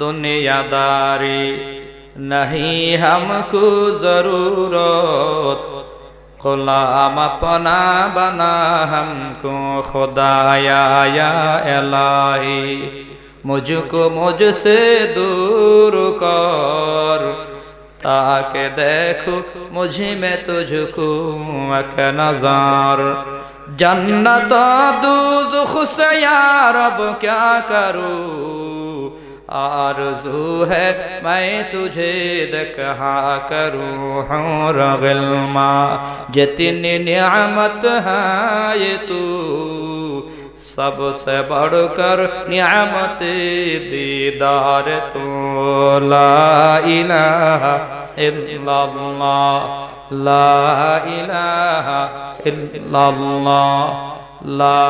दुनियादारी नहीं हमको जरूरत, गुलाम अपना बना हमको खुदाया या इलाही। मुझको मुझसे दूर कर ताकि देखो मुझ में तुझको एक नज़र। जन्नत दोज़ख से या रब क्या करूं, आरज़ू है मैं तुझे देखा करूं। हूर गिल्मा जितनी नियामत है ये तू, सबसे बढ़कर नियामत दीदार तू। ला इलाहा इल्लल्लाह, ला इलाहा इल्लल्लाह, ला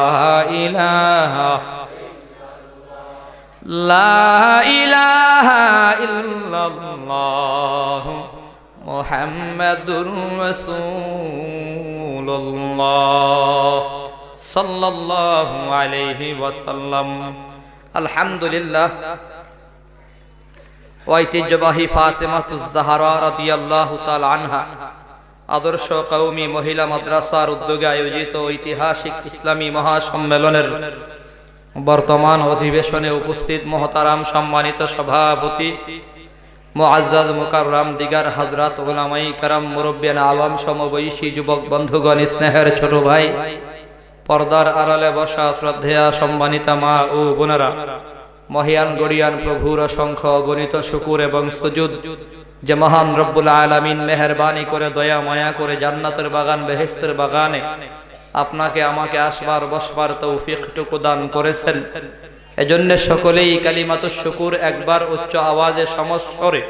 इलाहा, ला इलाहा इल्लल्लाह मुहम्मदुर रसूलुल्लाह सल्लल्लाहु अलैहि वसल्लम। अल्हम्दुलिल्लाह। ঐতিহ্যবাহী ফাতেমাতুজ জাহরা রাদিয়াল্লাহু তাআলা আনহা আদর্শ কওমি মহিলা মাদ্রাসার উদ্যোগে আয়োজিত ঐতিহাসিক ইসলামী মহাসম্মেলনের বর্তমান অধিবেশনে উপস্থিত মোহতারাম সম্মানিত সভাপতি মুআজ্জাজ মুকাররম দিগার হযরত উলামায়ে কেরাম মুরব্বিয়ান আওয়াম সমবয়সী যুবক বন্ধুগণ, স্নেহের ছোট ভাই, পর্দার আড়ালে বসা শ্রদ্ধেয়া সম্মানিতা মা ও বোনেরা, মহিয়ান গড়িয়ান প্রভুর অসংখ্য অগণিত শুকুর এবং সুজুদ যে মহান রব্বুল আলামিন মেহেরবানি করে দয়া মায়া করে জান্নাতের বাগান বেহেশতের বাগানে আপনাকে আমাকে আসবার বসবার তৌফিকটুকু দান করেছেন। এজন্য সকলেই কালিমাতুশ শুকুর একবার উচ্চ আওয়াজে সমস্বরে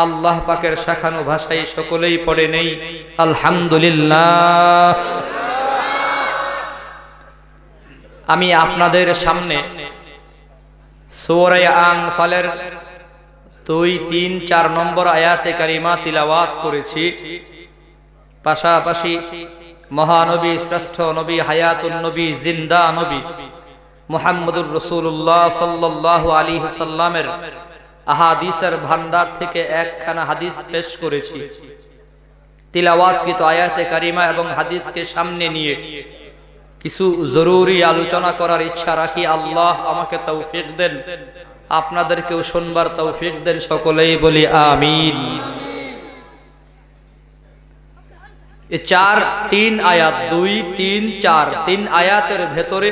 আল্লাহ পাকের শাখানো ভাষায় সকলেই পড়ে নেই আলহামদুলিল্লাহ। আমি আপনাদের সামনে সূরা আনফালের 2, 3, 4 নম্বর আয়াতে কারিমা তিলাওয়াত করেছি। পাশাপাশি মহানবী, শ্রেষ্ঠ নবী, হায়াতুন নবী, জিন্দা নবী মুহাম্মদুর রাসূলুল্লাহ সাল্লাল্লাহু আলাইহি ওয়াসাল্লামের আহাদিসের ভান্ডার থেকে একখানা হাদিস পেশ করেছি। তিলাওয়াতকৃত আয়াতে কারিমা এবং হাদিসকে সামনে নিয়ে কিছু জরুরি আলোচনা করার ইচ্ছা রাখি। আল্লাহ আমাকে তৌফিক দেন, আপনাদেরকেও শুনবার তৌফিক দেন, সকলেই বলি আমিন। এই 4-3 আয়াত, 2-3-4 3 আয়াতের ভেতরে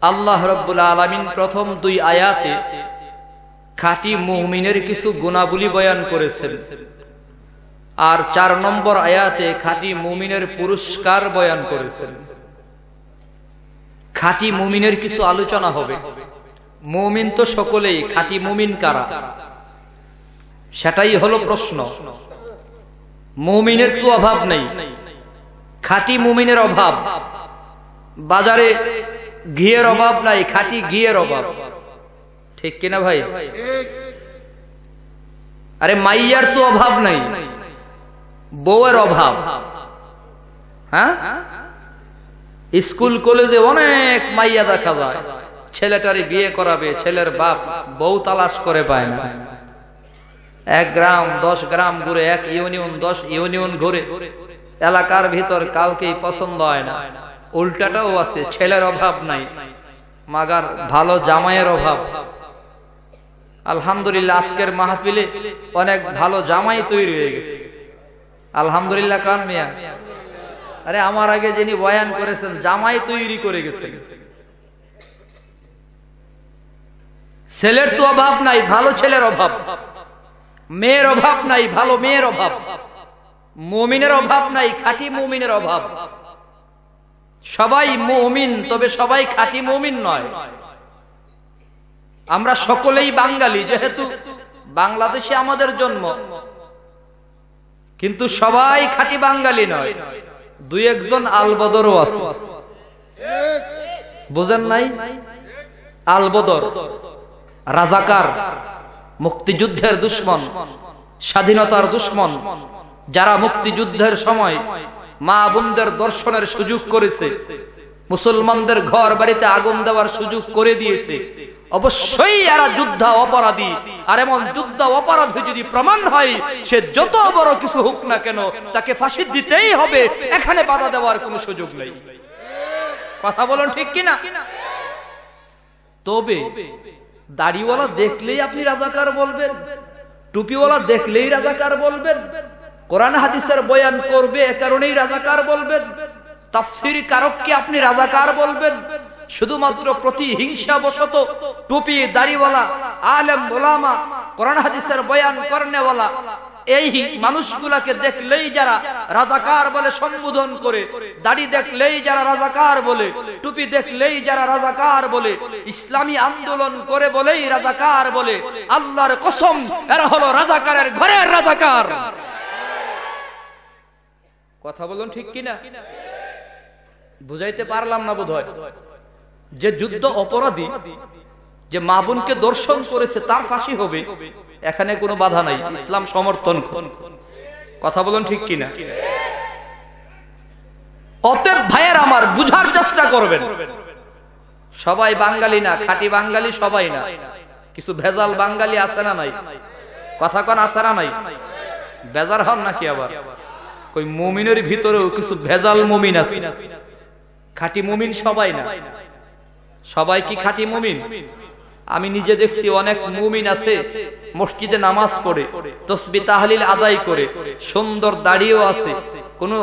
আল্লাহ রাব্বুল আলামিন প্রথম 2 আয়াতে খাঁটি মুমিনের কিছু গুণাবলী বয়ান করেছেন, আর 4 নম্বর আয়াতে খাঁটি মুমিনের পুরস্কার বয়ান করেছেন। খাঁটি মুমিনের কিছু আলোচনা হবে। মুমিন তো সকলেই, খাঁটি মুমিন কারা সেটাই হলো প্রশ্ন। মুমিনের তো অভাব নেই, খাঁটি মুমিনের অভাব। বাজারে ঘিয়ের অভাব নাই, খাঁটি ঘিয়ের অভাব, ঠিক কিনা ভাই? আরে মাইয়ার তো অভাব নাই, বউয়ের অভাব। হ্যাঁ, স্কুল কলেজে অনেক মাইয়া দেখা যায়, ছেলেটারে বিয়ে করাবে, ছেলের বাপ বউ তালাশ করে পায় না। 1 গ্রাম 10 গ্রাম ঘুরে, 1 ইউনিয়ন 10 ইউনিয়ন ঘুরে, এলাকার ভিতর কাউকেই পছন্দ হয় না। উল্টাটাও আছে, ছেলের অভাব নাই, মাগার ভালো জামাইয়ের অভাব। আলহামদুলিল্লাহ, আজকের মাহফিলে অনেক ভালো জামাই তৈরি হয়ে গেছে। আলহামদুলিল্লাহ। কান মিয়া, আরে আমার আগে যিনি বয়ান করেছেন জামাই তৈরি করে গেছেন। ছেলের তো অভাব নাই, ভালো ছেলের অভাব। মেয়ের অভাব নাই, ভালো মেয়ের অভাব। মুমিনের অভাব নাই, খাঁটি মুমিনের অভাব। সবাই মুমিন, তবে সবাই খাঁটি মুমিন নয়। আমরা সকলেই বাঙালি, যেহেতু বাংলাদেশে আমাদের জন্ম, কিন্তু সবাই খাঁটি বাঙালি নয়। 2-1 জন আলবদরও আছে, বুঝেন নাই? আলবদর রাজাকার, মুক্তিযুদ্ধের দুশ্মন, স্বাধীনতার দুশ্মন, যারা মুক্তিযুদ্ধের সময় মা বোনদের দর্শনের সুযোগ করেছে, মুসলমানদের ঘর বাড়িতে আগুন দেওয়ার সুযোগ করে দিয়েছে, অবশ্যই এরা যুদ্ধ অপরাধী। আর এমন যুদ্ধ অপরাধী যদি প্রমাণ হয়, সে যত বড় কিছু হোক না কেন তাকে ফাঁসি দিতেই হবে, এখানে বাধা দেওয়ার কোনো সুযোগ নেই। কথা বলুন ঠিক কিনা? তবে দাড়িওয়ালা দেখলেই আপনি রাজাকার বলবেন, টুপিওয়ালা দেখলেই রাজাকার বলবেন, কোরআন হাদিসের বয়ান করবে এ কারণেই রাজাকার বলবেন, তাফসীর কারককে আপনি রাজাকার বলবেন, শুধুমাত্র প্রতিহিংসাবশত টুপি দাড়িওয়ালা আলেম ওলামা কোরআন হাদিসের বয়ান করেনেওয়ালা এই মানুষগুলাকে দেখলেই যারা রাজাকার বলে সম্বোধন করে, দাড়ি দেখলেই যারা রাজাকার বলে, টুপি দেখলেই যারা রাজাকার বলে, ইসলামী আন্দোলন করে বলেই রাজাকার বলে, আল্লাহর কসম এরা হলো রাজাকারের ঘরের রাজাকার। কথা বলুন ঠিক কিনা? বুঝাইতে পারলাম না বোধহয়। যে যুদ্ধ অপরাধী, যে মা বোনকে দর্শন করেছে তার ফাঁসি হবে, এখানে কোনো বাধা নাই, ইসলাম সমর্থন। কথা বলুন ঠিক কিনা? অতএব ভাইয়ের আমার, বুঝার চেষ্টা করবেন। সবাই বাঙালি না, খাঁটি বাঙালি সবাই না, কিছু ভেজাল বাঙালি আছে না নাই? কথা কোন আছে না নাই? বেজার হন নাকি আবার? কই মুমিনের ভিতরেও কিছু ভেজাল মুমিন আছে, খাঁটি মুমিন সবাই না। সবাই কি খাঁটি মুমিন? আমি নিজে দেখছি অনেক মুমিন আছে মসজিদে নামাজ পড়ে, তাসবিহ তাহলিল আদায় করে, সুন্দর দাড়িও আছে, কোনো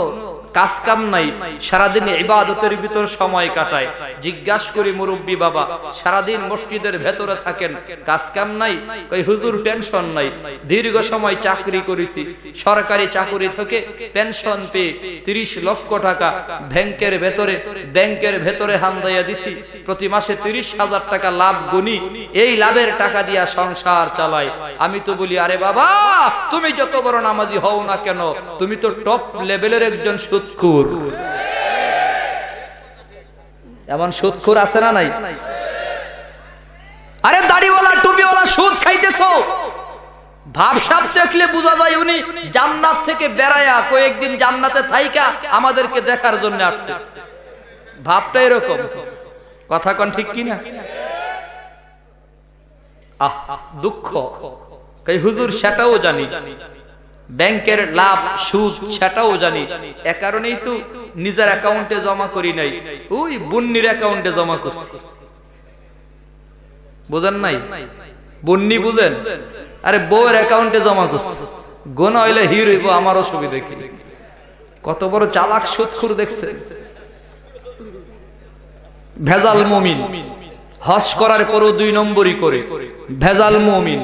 কাজ কাম নাই, সারাদিন ইবাদতের ভিতর সময় কাটায়। জিজ্ঞাসা করি মুরব্বী বাবা, সারাদিন মসজিদের ভেতরে থাকেন, কাজ কাম নাই? কই হুজুর টেনশন নাই, দীর্ঘ সময় চাকরি করেছি, সরকারি চাকরি থেকে পেনশন পেয়ে 30 লক্ষ টাকা ব্যাংকের ভেতরে হান্দাইয়া দিছি, প্রতি মাসে 30,000 টাকা লাভ গুনি, এই লাভের টাকা দিয়া সংসার চালায়। আমি তো বলি, আরে বাবা তুমি যত বড় নামাজি হও না কেন, তুমি তো টপ লেভেলের একজন সুদখোর। এমন সুদখোর আছে না নাই? আরে দাড়িওয়ালা টুপিওয়ালা সুদ খাইতেছো, ভাবসাব দেখলে বোঝা যায় উনি জান্নাত থেকে বেড়ায়া কয়েকদিন জান্নাতে থাইকা আমাদেরকে দেখার জন্য আসছে। ভাবটা এরকম। কথা কোন ঠিক কিনা? আহ দুঃখ। কই হুজুর সেটাও জানি, ব্যাংকের লাভ সুদ সেটাও জানি, এ কারণেই তো নিজের অ্যাকাউন্টে জমা করি নাই, ওই বুন্নির অ্যাকাউন্টে জমা করছি। বুঝেন নাই? বুন্নি বুঝেন? আরে বউয়ের অ্যাকাউন্টে জমা করছি, গোনা হইলে হির হইব, আমার অসুবিধা কি? কত বড় চালাক সুদখোর দেখছেন? ভেজাল মুমিন, হজ করার পরও 2 নম্বরই করে, ভেজাল মুমিন,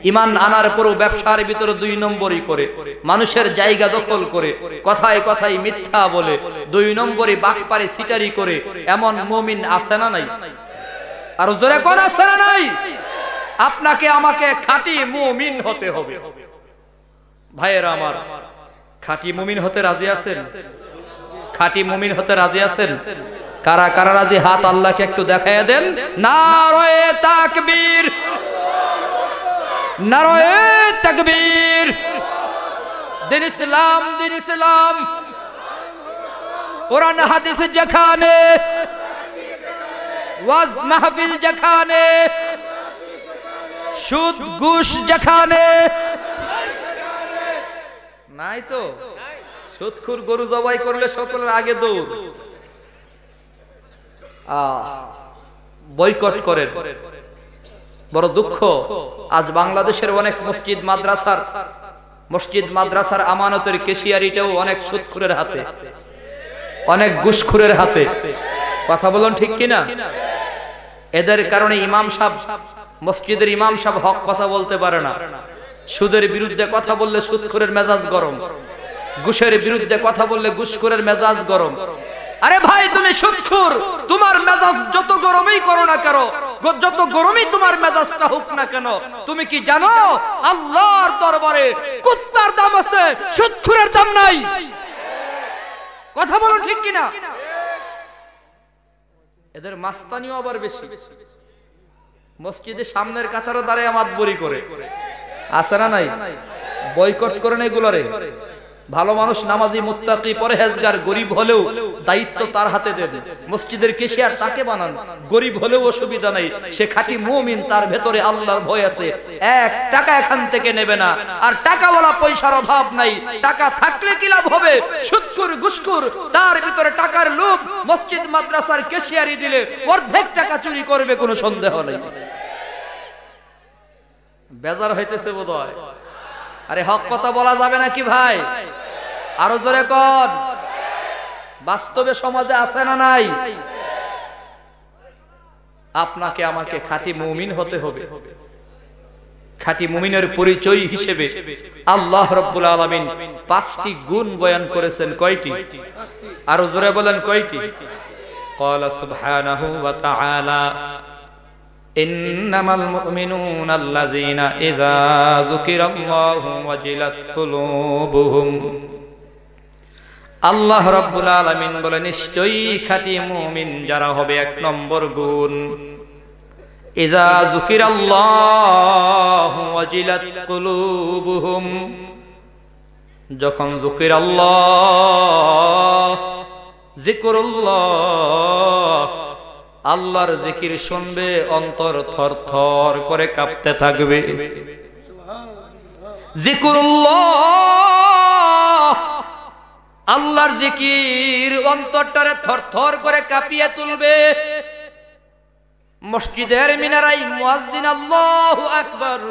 ইমান আনার পরও ব্যবসার ভিতরে 2 নম্বরই করে, মানুষের জায়গা দখল করে, কথায় কথায় মিথ্যা বলে, 2 নম্বরই বাটপারে সিটারি করে, এমন মুমিন আছে না নাই? আর জোরে কোন আছে না নাই? আপনাকে আমাকে খাঁটি মুমিন হতে হবে। ভাইয়েরা আমার, খাঁটি মুমিন হতে রাজি আছেন? খাঁটি মুমিন হতে রাজি আছেন? কারা কারা রাজি হাত আল্লাহকে একটু দেখাইয়া দেন। নারায়ে তাকবীর, নারায়ে তাকবীর। দিন ইসলাম, দিন ইসলাম। কোরআন হাদিস যেখানে, ওয়াজ মাহফিল যেখানে, সুদ ঘুষ যেখানে নাই, তো সুদখোর গরু জবাই করলে সকলের আগে দৌড়, বয়কট করেন। বড় দুঃখ, আজ বাংলাদেশের অনেক মসজিদ মাদ্রাসার আমানতের কেশিয়ারিটাও অনেক সুদখোরের হাতে, অনেক ঘুষখোরের হাতে। কথা বলুন ঠিক কিনা? এদের কারণে ইমাম সাহেব, মসজিদের ইমাম সাহেব হক কথা বলতে পারে না। সুদের বিরুদ্ধে কথা বললে সুদখোরের মেজাজ গরম, ঘুষের বিরুদ্ধে কথা বললে ঘুষখোরের মেজাজ গরম। আরে ভাই তুমি সুদখোর, তোমার মেজাজ যত গরমই করো না কেন, যত গরমই তোমার মেজাজটা হোক না কেন, তুমি কি জানো আল্লাহর দরবারে কুত্তার দাম আছে, সুদখোরের দাম নাই? কথা বলো ঠিক কিনা? এদের মাস্তানিও আবার বেশি। মসজিদের সামনের কাতারও দাঁড়ায় মাতবরি করে, আছে না নাই? বয়কট করেন এগুলারে, ভালো মানুষ, নামাজি, মুত্তাকি, পরহেজগার, গরিব হলেও দায়িত্ব তার হাতে দেন। মসজিদের কেশিয়ার তাকে বানান, গরিব হলেও অসুবিধা নাই, সে খাঁটি মুমিন, তার ভেতরে আল্লাহর ভয় আছে। এক টাকা এখান থেকে নেবে না। আর টাকাওয়ালা পয়সার অভাব নাই, টাকা থাকলে কি লাভ হবে? সুদখোর, ঘুষখোর, তার ভিতরে টাকার লোভ। মসজিদ মাদ্রাসার কেশিয়ারি দিলে অর্ধেক টাকা চুরি করবে, কোনো সন্দেহ নেই। বেজার হইতেছে বোধহয়। আরে হক কথা বলা যাবে নাকি ভাই? আরো জোরে কর। বাস্তবে সমাজে আছে না নাই? আপনাকে আমাকে খাঁটি মুমিন হতে হবে। খাঁটি মুমিনের পরিচয় হিসেবে আল্লাহ রাব্বুল আলামিন 5টি গুণ বয়ান করেছেন। কয়টি? আরো জোরে বলেন কয়টি? ক্বালা সুবহানাহু ওয়া তাআলা ইন্নামাল মুমিনুনা আল্লাযীনা ইযা যুকিরাল্লাহু ওয়াজিলাত কুলুবুহুম। আল্লাহ রাব্বুল আলামিন বলেন, নিশ্চয়ই খাঁটি মুমিন যারা হবে, 1 নম্বর গুণ, ইযা যুকিরাল্লাহু ওয়াজিলাত কুলুবুহুম, যখন যুকিরাল্লাহ, যিকরুল্লাহ, আল্লাহর জিকির শুনবে, অন্তর থরথর করে কাঁপতে থাকবে। যিকরুল্লাহ, আল্লাহর জিকির অন্তরটারে থরথর করে কাঁপিয়ে তুলবে। মসজিদের মিনারায় মুয়াজ্জিন আল্লাহু আকবার,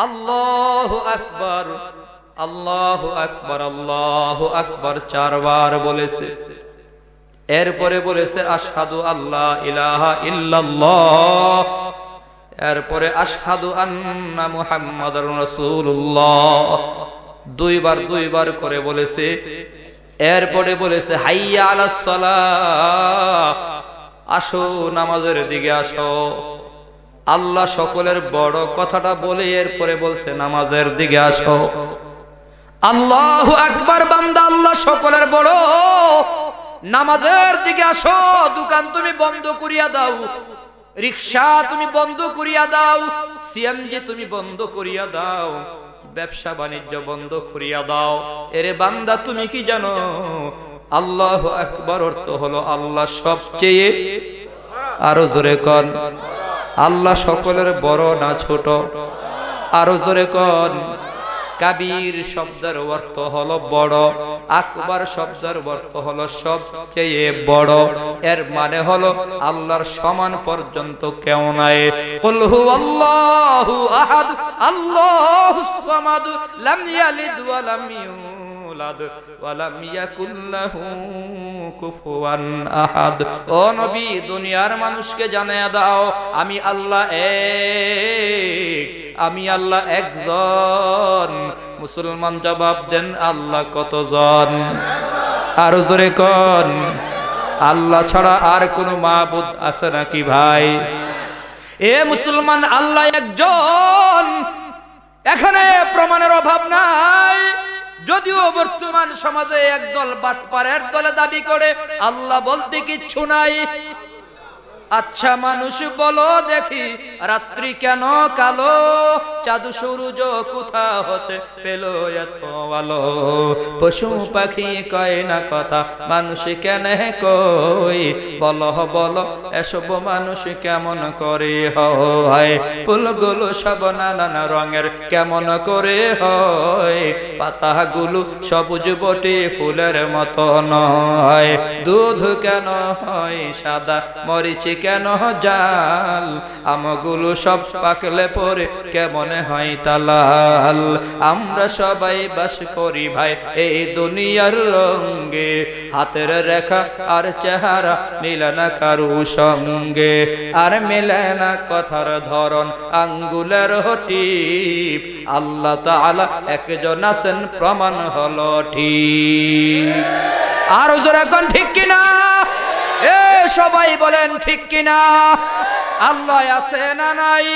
আল্লাহু আকবার, আল্লাহু আকবার, আল্লাহু আকবার 4 বার বলেছে। এরপরে বলেছে আশহাদু আল্লা ইলাহা ইল্লাল্লাহ, এরপরে আশহাদু আন্না মুহাম্মাদুর রাসূলুল্লাহ 2 বার করে বলেছে। এরপরে বলেছে হাইয়া আলাস সালাহ, আসো নামাজের দিকে আসো। আল্লাহ সকলের বড় কথাটা বলে এরপরে বলছে নামাজের দিকে আসো। আল্লাহু আকবার বান্দা, আল্লাহ সকলের বড়, নামাজের দিকে আসো। দোকান তুমি বন্ধ করিয়া দাও, রিকশা তুমি বন্ধ করিয়া দাও, সিএনজি তুমি বন্ধ করিয়া দাও, ব্যবসা বাণিজ্য বন্ধ করিয়া দাও। এরে বান্দা, তুমি কি জানো আল্লাহু আকবার অর্থ হলো আল্লাহ সবচেয়ে, আরো জোরে কন, আল্লাহ সকলের বড় না ছোট, আরো জোরে কন। কাবীর শব্দের অর্থ হলো বড়, আকবার শব্দের অর্থ হলো সবচেয়ে বড়। এর মানে হলো আল্লাহর সমান পর্যন্ত কেউ নাই। কুল হুয়াল্লাহু আহাদ আল্লাহুস সামাদ লাম ইয়ালিদ ওয়া লাম ইউলাদ ওয়া লাম ইয়াকুল লাহু কুফুয়ান আহাদ। ও নবী, দুনিয়ার মানুষকে জানিয়ে দাও আমি আল্লাহ এক, আমি আল্লাহ একজন। মুসলমান জবাব দেন, আল্লাহ কতজন? আর জোরে কোন, আল্লাহ ছাড়া আর কোন মাবুদ আছে নাকি ভাই? এ মুসলমান, আল্লাহ একজন, এখানে প্রমাণের অভাব নাই। যদিও বর্তমান সমাজে একদল বাটপারের দলে দাবি করে আল্লাহ বলতে কিচ্ছু নাই। আচ্ছা মানুষ বলো দেখি, রাত্রি কেন কালো, চাঁদ সূর্য কোথা হতে পেল এত আলো? পশু পাখি কয় না কথা, মানুষ কেন কই? বলো বলো এসব মানুষ কেমন করে হয়? ফুলগুলো সব নানান রঙের কেমন করে হয়? পাতাগুলো সবুজ বটে ফুলের মতো নয়। দুধ কেন হয় সাদা, মরিচ কেন জাল? আমগুলো সব পাকলে পরে কেমন হয় তালাল? আমরা সবাই বাস করি ভাই এই দুনিয়ার রঙে, হাতের রেখা আর চেহারা মিলে না কারু সঙ্গে, আর মিলে না কথার ধরন আঙ্গুলের টিপ। আল্লাহ তাআলা একজন আছেন, প্রমাণ হলো ঠিক। আর জোরে এখন ঠিক কিনা? এ সবাই বলেন ঠিক কিনা? আল্লাহ আছে না নাই?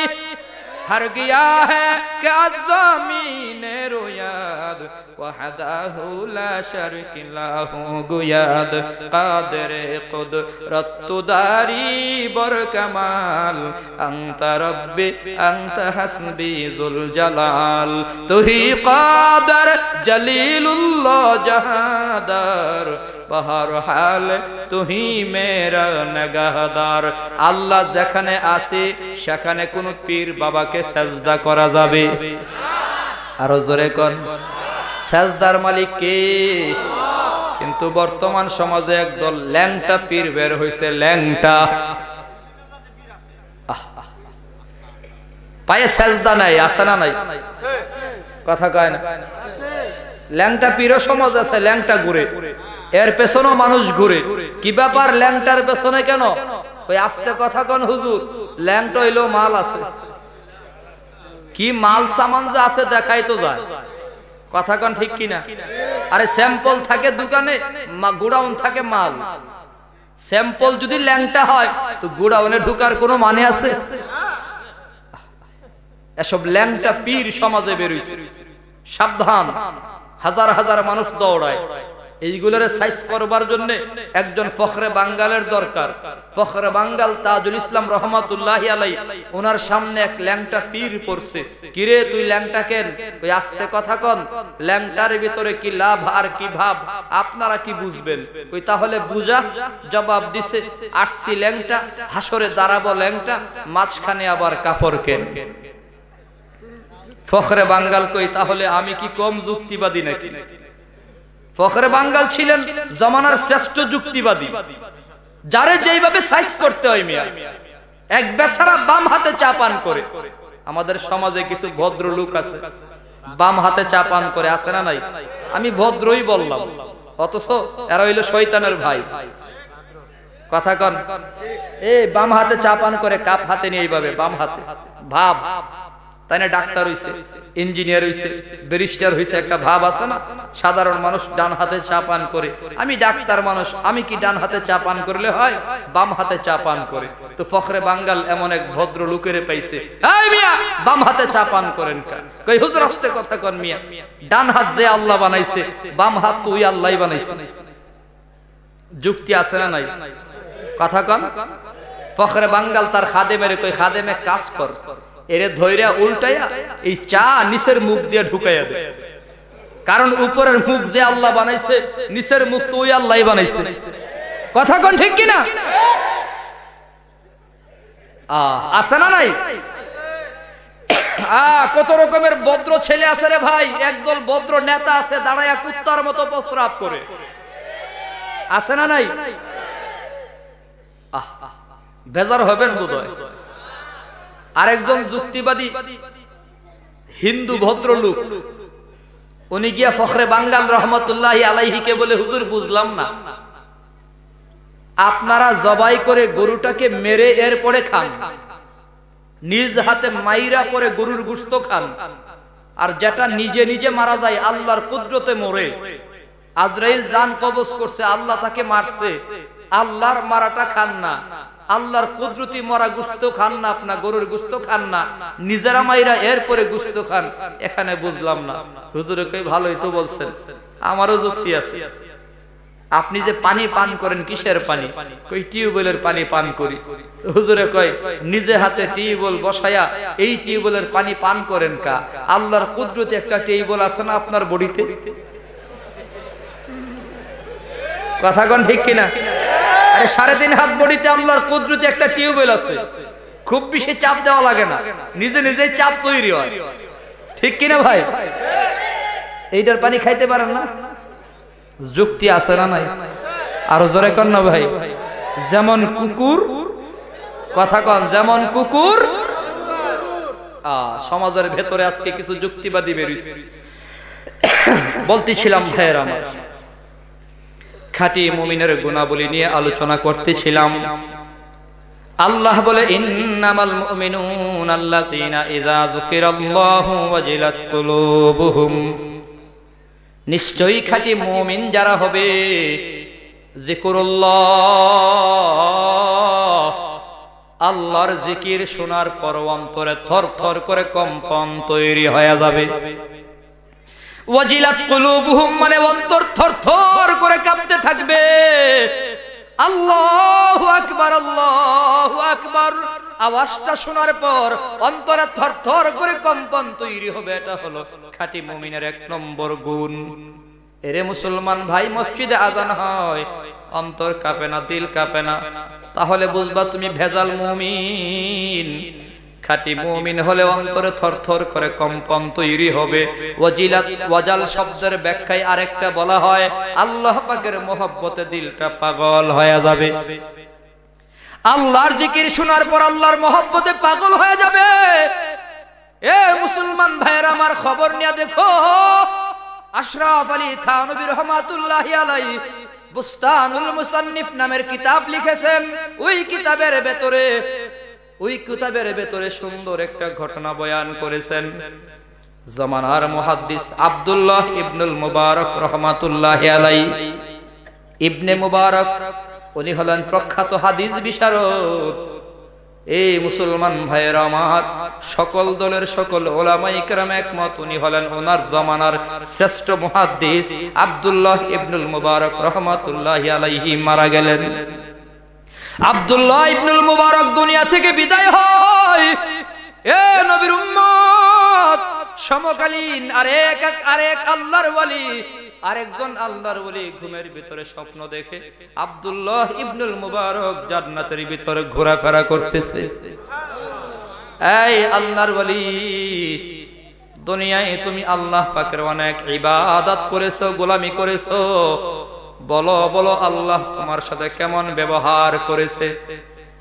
हर गया है क्या ज़मीने रोयाद وحده لا شريك له قياد قادر قدرت داري بركمال أنت ربي أنت حسبي ذو الجلال تهي قادر جليل الله جهادر بہر حال তুহি মেরা নগাহদার। আল্লাহ যেখানে আছে সেখানে কোন পীর বাবাকে সেজদা করা যাবে? আরো জোরে কোন? সেজদার মালিক কে? কিন্তু বর্তমান সমাজে একদল ল্যাংটা পীর বের হইছে, ল্যাংটা। পায়ে সেজদা নাই, আছে না নাই? কথা কয় না? ল্যাংটা পীরও সমাজ আছে, ল্যাংটা ঘুরে, এর পেছনেও মানুষ ঘুরে। কি ব্যাপার ল্যাংটার পেছনে কেন? ওই আস্তে কথা কন হুজুর, ল্যাংটা হইলো মাল আছে। কি মাল সামান যে আছে দেখাই তো যায়। কথা কন ঠিক কিনা? আরে স্যাম্পল থাকে দোকানে, গোডাউন থাকে মাল। স্যাম্পল যদি ল্যাংটা হয় তো গোডাউনে ঢুকার কোনো মানে আছে? এসব ল্যাংটা পীর সমাজে বেরোইছে, সাবধান। হাজার হাজার মানুষ দৌড়ায়, এইগুলোর সাইজ করবার জন্য একজন ফখরে বাঙ্গালের দরকার। ফখরে বাঙ্গাল তাজুল ইসলাম রহমাতুল্লাহি আলাইহি, ওনার সামনে এক ল্যাংটা পীর পড়ছে। কিরে তুই ল্যাংটা কেন? ওই আস্তে কথা কন, ল্যাংটার ভিতরে কি লাভ আর কি ভাব আপনারা কি বুঝবেন? ওই তাহলে বুঝা। জবাব দিছে, আসছি ল্যাংটা, হাসরে দাঁড়াবো ল্যাংটা, মাঝখানে আবার কাপড় কেন? ফখরে বাঙ্গাল কই তাহলে আমি কি কম যুক্তিবাদী নাকি? ফখরে বাঙ্গাল ছিলেন জমানার শ্রেষ্ঠ যুক্তিবাদী, যারে যেইভাবে সাইজ করতে হয় মিয়া। এক বেচারা বাম হাতে চা পান করে। আমাদের সমাজে কিছু ভদ্র লোক আছে বাম হাতে চা পান করে, আছে না নাই? আমি ভদ্রই বললাম, অথচ এরা হইল শয়তানের ভাই। কথা কন, এই বাম হাতে চা পান করে, কাপ হাতে নিয়ে এইভাবে বাম হাতে ভাব। তাই না? ডাক্তার হইছে, ইঞ্জিনিয়ার হইছে, ব্যারিস্টার হইছে, একটা ভাব আছে না? সাধারণ মানুষ ডান হাতে চা পান করে, আমি ডাক্তার মানুষ, আমি কি ডান হাতে চা পান করলে হয়? বাম হাতে চা পান করে। তো ফখরে বাঙ্গাল এমন এক ভদ্র লোকেরে পাইছে, এই মিয়া বাম হাতে চা পান করেন কেন? কই হুজুর আস্তে কথা কন মিয়া, ডান হাত যে আল্লাহ বানাইছে, বাম হাত তো ওই আল্লাহই বানাইছে। যুক্তি আছে না নাই? কথা কন। ফখরে বাঙ্গাল তার খাদেমের কই, খাদেমে কাজ কর, এরে ধৈর্য উল্টাইয়া এই চা নিচের মুখ দিয়ে ঢুকাইয়া দে। কারণ উপরের মুখ যে আল্লাহ বানাইছে, নিচের মুখ তো ওই আল্লাহই বানাইছে। কথা কোন ঠিক কিনা? আছে না নাই? কত রকমের ভদ্র ছেলে আছে রে ভাই। একদল ভদ্র নেতা আছে দাঁড়াইয়া কুত্তার মতো প্রস্রাব করে, আছে না নাই? বেজার হবেন বোধহয়। আরেকজন যুক্তিবাদী হিন্দু ভদ্রলোক, উনি গিয়া ফখরে বাঙ্গাল রহমতুল্লাহি আলাইহিকে বলে, হুজুর বুঝলাম না, আপনারা জবাই করে গরুটাকে মেরে এরপরে খান, নিজ হাতে মাইরা পরে গরুর গোশত খান, আর যেটা নিজে নিজে মারা যায় আল্লাহর কুদরতে মরে, আজরাইল জান কবজ করছে, আল্লাহ তাকে মারছে, আল্লাহর মারাটা খান না, আল্লাহর কুদরতি মরা গোশত খান না, আপনার গরুর গোশত খান না, নিজেরা মাইরা এরপরে গোশত খান। এখানে বুঝলাম না। হুজুরে কই ভালোই তো বলছেন, আমারও যুক্তি আছে। আপনি যে পানি পান করেন কিসের পানি? কই টিউবওয়েলের পানি পান করি। হুজুরে কয় নিজে হাতে টিউবওয়েল বসায়া এই টিউবওয়েলের পানি পান করেন কা? আল্লাহর কুদরতি একটা টিউবওয়েল আছে না আপনার বডিতে? কথা কোন ঠিক কিনা? আরে 3.5 হাত বডিতে আল্লাহর কুদরতি একটা টিউবওয়েল আছে, খুব বেশি চাপ দেওয়া লাগে না, নিজে নিজেই চাপ তৈরি হয়, ঠিক কিনা ভাই? এইটার পানি খাইতে পারেন না? যুক্তি আছে না নাই? আরো জোরে কর না ভাই। যেমন কুকুর, কথা কন, যেমন কুকুর। সমাজের ভেতরে আজকে কিছু যুক্তিবাদী বেরিয়েছে। বলতেছিলাম ভাইয়ের আমার, খাঁটি মুমিনের গুণাবলী নিয়ে আলোচনা করতেছিলাম। আল্লাহ বলে, ইন্নামাল মুমিনুনা আল্লাযীনা ইযা যুকিরাল্লাহু ওয়াজিলাত কুলুবুহুম, নিশ্চয়ই খাঁটি মুমিন যারা হবে, যিকরুল্লাহ, আল্লাহর জিকির শোনার পর অন্তরে থরথর করে কম্পন তৈরি হয়ে যাবে। ওয়াজিলাত কুলুবুহুম মানে অন্তর থরথর করে কাঁপতে থাকবে। আল্লাহু আকবার, আল্লাহু আকবার আওয়াজটা শোনার পর অন্তরে থরথর করে কম্পন তৈরি হবে। এটা হলো খাঁটি মুমিনের এক নম্বর গুণ। এরে মুসলমান ভাই, মসজিদে আজান হয়, অন্তর কাঁপে না, দিল কাঁপে না, তাহলে বুঝবা তুমি ভেজাল মুমিন। খাঁটি মুমিন হলে অন্তরে থরথর করে কম্পন তৈরি হবে। ওয়াজিলাত, ওয়াজাল শব্দের ব্যাখ্যায় আরেকটা বলা হয় আল্লাহ পাকের মহব্বতে দিলটা পাগল হয়ে যাবে। আল্লাহর জিকির শোনার পর আল্লাহর মহব্বতে পাগল হয়ে যাবে। এ মুসলমান ভাইয়েরা আমার, খবর নিয়ে দেখো, আশরাফ আলী থানভী রহমাতুল্লাহি আলাইহি বুস্তানুল মুসান্নিফ নামের কিতাব লিখেছেন। ওই কিতাবের ভেতরে সুন্দর একটা ঘটনা বয়ান করেছেন। জামানার মুহাদ্দিস আব্দুল্লাহ ইবনুল মুবারক রহমাতুল্লাহি আলাইহি, ইবনে মুবারক, উনি হলেন প্রখ্যাত হাদিস বিশারদ। এই মুসলমান ভাইয়েরা আমার, সকল দলের সকল উলামায়ে কেরাম একমত, উনি হলেন ওনার জামানার শ্রেষ্ঠ মুহাদ্দিস আব্দুল্লাহ ইবনুল মুবারক রহমাতুল্লাহি আলাইহি মারা গেলেন। আব্দুল্লাহ ইবনুল মুবারক দুনিয়া থেকে বিদায় হয়। এ নবীর উম্মত, সমকালীন আরেক আল্লাহর ওয়ালি, আরেকজন আল্লাহর ওলি ঘুমের ভিতরে স্বপ্ন দেখে আব্দুল্লাহ ইবনুল মুবারক জান্নাতের ভিতরে ঘোরাফেরা করতেছে। এই আল্লাহর ওলি, দুনিয়ায় তুমি আল্লাহ পাকের অনেক ইবাদত করেছো, গোলামি করেছো, বলো বলো আল্লাহ তোমার সাথে কেমন ব্যবহার করেছে?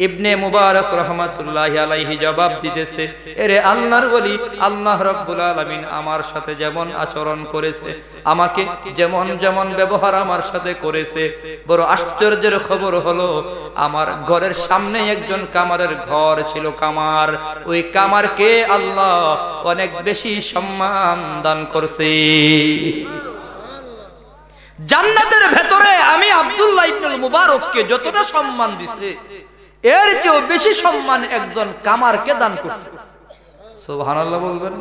ইবনে মুবারক রহমাতুল্লাহি আলাইহি জবাব দিতেছে, এরে আল্লাহর ওলি, আল্লাহ রাব্বুল আলামিন আমার সাথে যেমন আচরণ করেছে, আমাকে যেমন যেমন ব্যবহার আমার সাথে করেছে, বড় আশ্চর্যের খবর হলো আমার ঘরের সামনে একজন কামারের ঘর ছিল, কামার, ওই কামারকে আল্লাহ অনেক বেশি সম্মান দান করছে। জান্নাতের ভেতরে আমি আব্দুল্লাহ ইবনুল মুবারককে যতটা সম্মান দিছে, এর চেয়েও বেশি সম্মান একজন কামারকে দান করছে। সুবহানাল্লাহ বলবেন।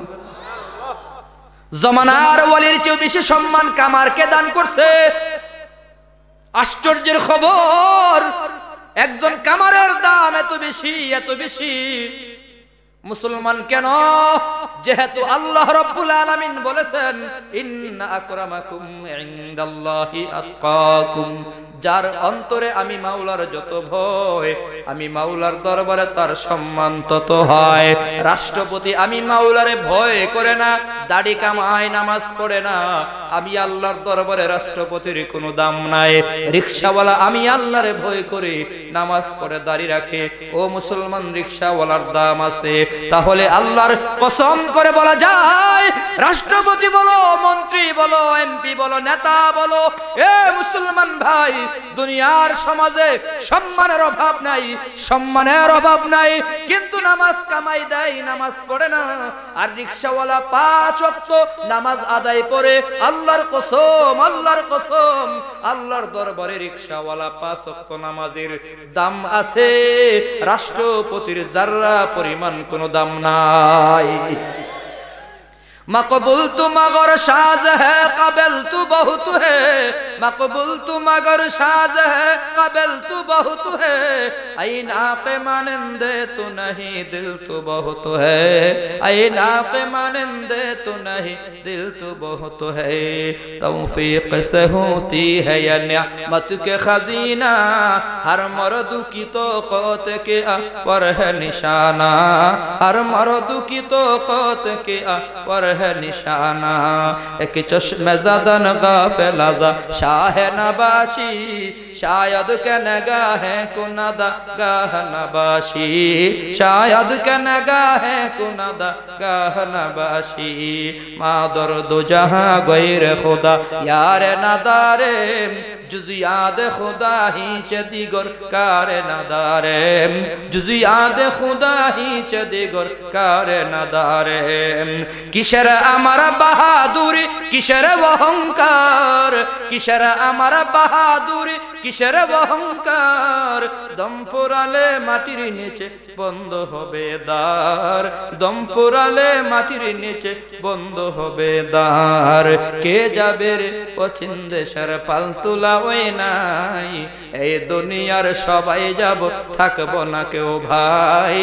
জামানার ওয়ালির চেয়েও বেশি সম্মান কামারকে দান করছে। আশ্চর্যের খবর, একজন কামারের দাম এত বেশি, এত বেশি। মুসলমান কেন? যেহেতু আল্লাহ রাব্বুল আলামিন বলেছেন, ইন্না আকরামাকুম ইনদাল্লাহি আতকাকুম, যার অন্তরে আমি মাওলার যত ভয়, আমি মাওলার দরবারে তার সম্মান তত হয়। রাষ্ট্রপতি আমি মাওলারে ভয় করে না, দাড়ি কামায়, নামাজ পড়ে না, আমি আল্লাহর দরবারে রাষ্ট্রপতির কোনো দাম নাই। রিকশাওয়ালা আমি আল্লাহরে ভয় করে, নামাজ পড়ে, দাড়ি রাখে। ও মুসলমান, রিকশাওয়ালার দাম আছে। তাহলে আল্লাহর কসম করে বলা যায়, রাষ্ট্রপতি বলো, মন্ত্রী বলো, এমপি বলো, নেতা বলো, এ মুসলমান ভাই, দুনিয়ার সমাজে সম্মানের অভাব নাই, সম্মানের অভাব নাই, কিন্তু নামাজ কামাই দেয়, নামাজ পড়ে না। আর রিকশাওয়ালা 5 ওয়াক্ত নামাজ আদায় করে। আল্লাহর কসম, আল্লাহর কসম, আল্লাহর দরবারে রিকশাওয়ালা 5 ওয়াক্ত নামাজের দাম আছে, রাষ্ট্রপতির যাররা পরিমাণ কোনো দাম নাই। मकबूल तू मगर शाज है, काबिल तू बहुत है, मकबूल तू मगर शाज है, काबिल तू बहुत है, आईना पे मानंदे तू नहीं, दिल तू बहुत है, आईना पे मानंदे तू नहीं, दिल तू बहुत है। तौफीक से होती है या नियामत के खजीना, हर मर्द की तौक़त के पर है निशाना, हर मर्द की तौक़त के पर है निशाना। एक चश्मे ज़दन गाफिल शाह नबाशी, शायद के नगाह कुनदा गाह नबाशी, शायद के नगाह कुनदा गाह नबाशी। मादर दो जहां गैर खुदा यार नदारे, जुज़ियात खुदा ही चे दिगर कारे नदारे जुज़ियात खुदा ही चे दिगर कारे नदारे किशर आमारा बहादुरी किशर अहंकार किशर आमारा बहादुरी किशर अहंकार दम फुराले माटिर नीचे बंद होबे द्वार दम फुराले माटिर नीचे बंद होबे द्वार के जाबे रे पश्चिम देशेर पालतुला ओई नाई এই দুনিয়ার সবাই যাব থাকবো না কেউ ভাই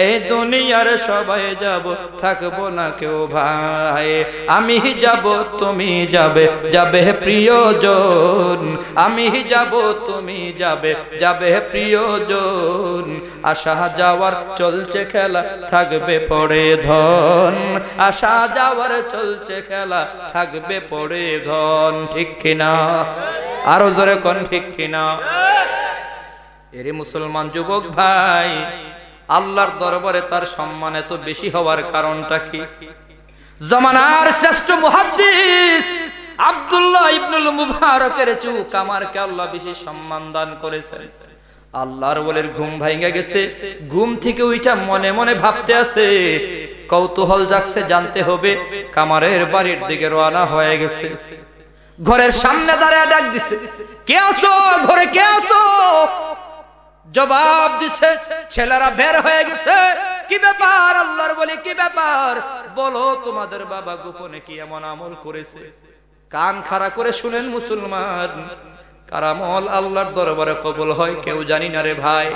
এই দুনিয়ার সবাই যাব থাকবো না কেউ ভাই আমি যাব তুমি যাবে যাবে প্রিয়জন আমি যাব তুমি যাবে যাবে প্রিয়জন আশা যাওয়ার চলছে খেলা থাকবে পড়ে ধন আশা যাওয়ার চলছে খেলা থাকবে পড়ে ধন ঠিক কিনা আরো জোরে কোন ঠিক কিনা এরে মুসলমান যুবক ভাই আল্লাহর দরবারে তার সম্মান এত বেশি হওয়ার কারণটা কি জামানার শ্রেষ্ঠ মুহাদ্দিস আব্দুল্লাহ ইবনুল মুবারকের চুক আমারকে আল্লাহ বেশি সম্মান দান করেছেন আল্লাহর ওলির ঘুম ভাঙা গেছে ঘুম থেকে উঠা মনে মনে ভাবতে আছে কৌতূহল জাগছে জানতে হবে কামারের বাড়ির দিকে রওনা হয়ে গেছে ঘরের সামনে দাঁড়ায় ডাক দিছে কে আছো ঘরে কে আছো জবাব দিছে ছেলেরা বের হয়ে গেছে কি ব্যাপার আল্লাহর বলি কি ব্যাপার বলো তোমাদের বাবা গোপনে কি এমন আমল করেছে কান খাড়া করে শুনেন মুসলমান কারামল আল্লাহর দরবারে কবুল হয় কেউ জানি না রে ভাই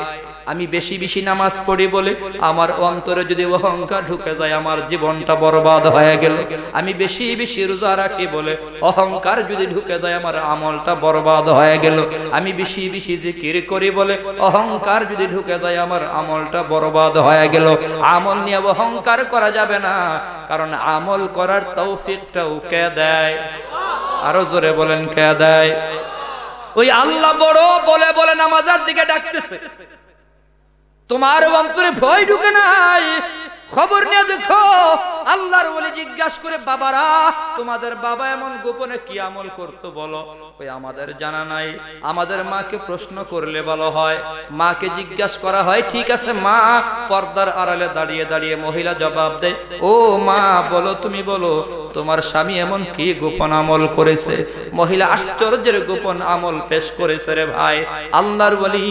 আমি বেশি বেশি নামাজ পড়ি বলে আমার অন্তরে যদি অহংকার ঢুকে যায় আমার জীবনটা বরবাদ হয়ে গেল আমি বেশি বেশি রোজা রাখি বলে অহংকার যদি ঢুকে যায় আমার আমলটা বরবাদ হয়ে গেল আমি বেশি বেশি জিকির করি বলে অহংকার যদি ঢুকে যায় আমার আমলটা বরবাদ হয়ে গেল আমল নিয়ে অহংকার করা যাবে না কারণ আমল করার তৌফিকটাও কে দেয় আরো জোরে বলেন কে দেয় ওই আল্লাহ বড় বলে বলে নামাজের দিকে ডাকতেছে তোমার অন্তরে ভয় ঢুকে নাই খবর নিয়ে দেখো আল্লাহর ওলি জিজ্ঞাসা করে বাবারা তোমাদের বাবা এমন গোপনে কি আমল করতো বলো ওই আমাদের জানা নাই আমাদের মাকে প্রশ্ন করলে বলা হয় মাকে জিজ্ঞাসা করা হয় ঠিক আছে মা পর্দার আড়ালে দাঁড়িয়ে দাঁড়িয়ে মহিলা জবাব দেয় ও মা বলো তুমি বলো তোমার স্বামী এমন কি গোপন আমল করেছে মহিলা আশ্চর্যের গোপন আমল পেশ করেছে রে ভাই আল্লাহর ওলি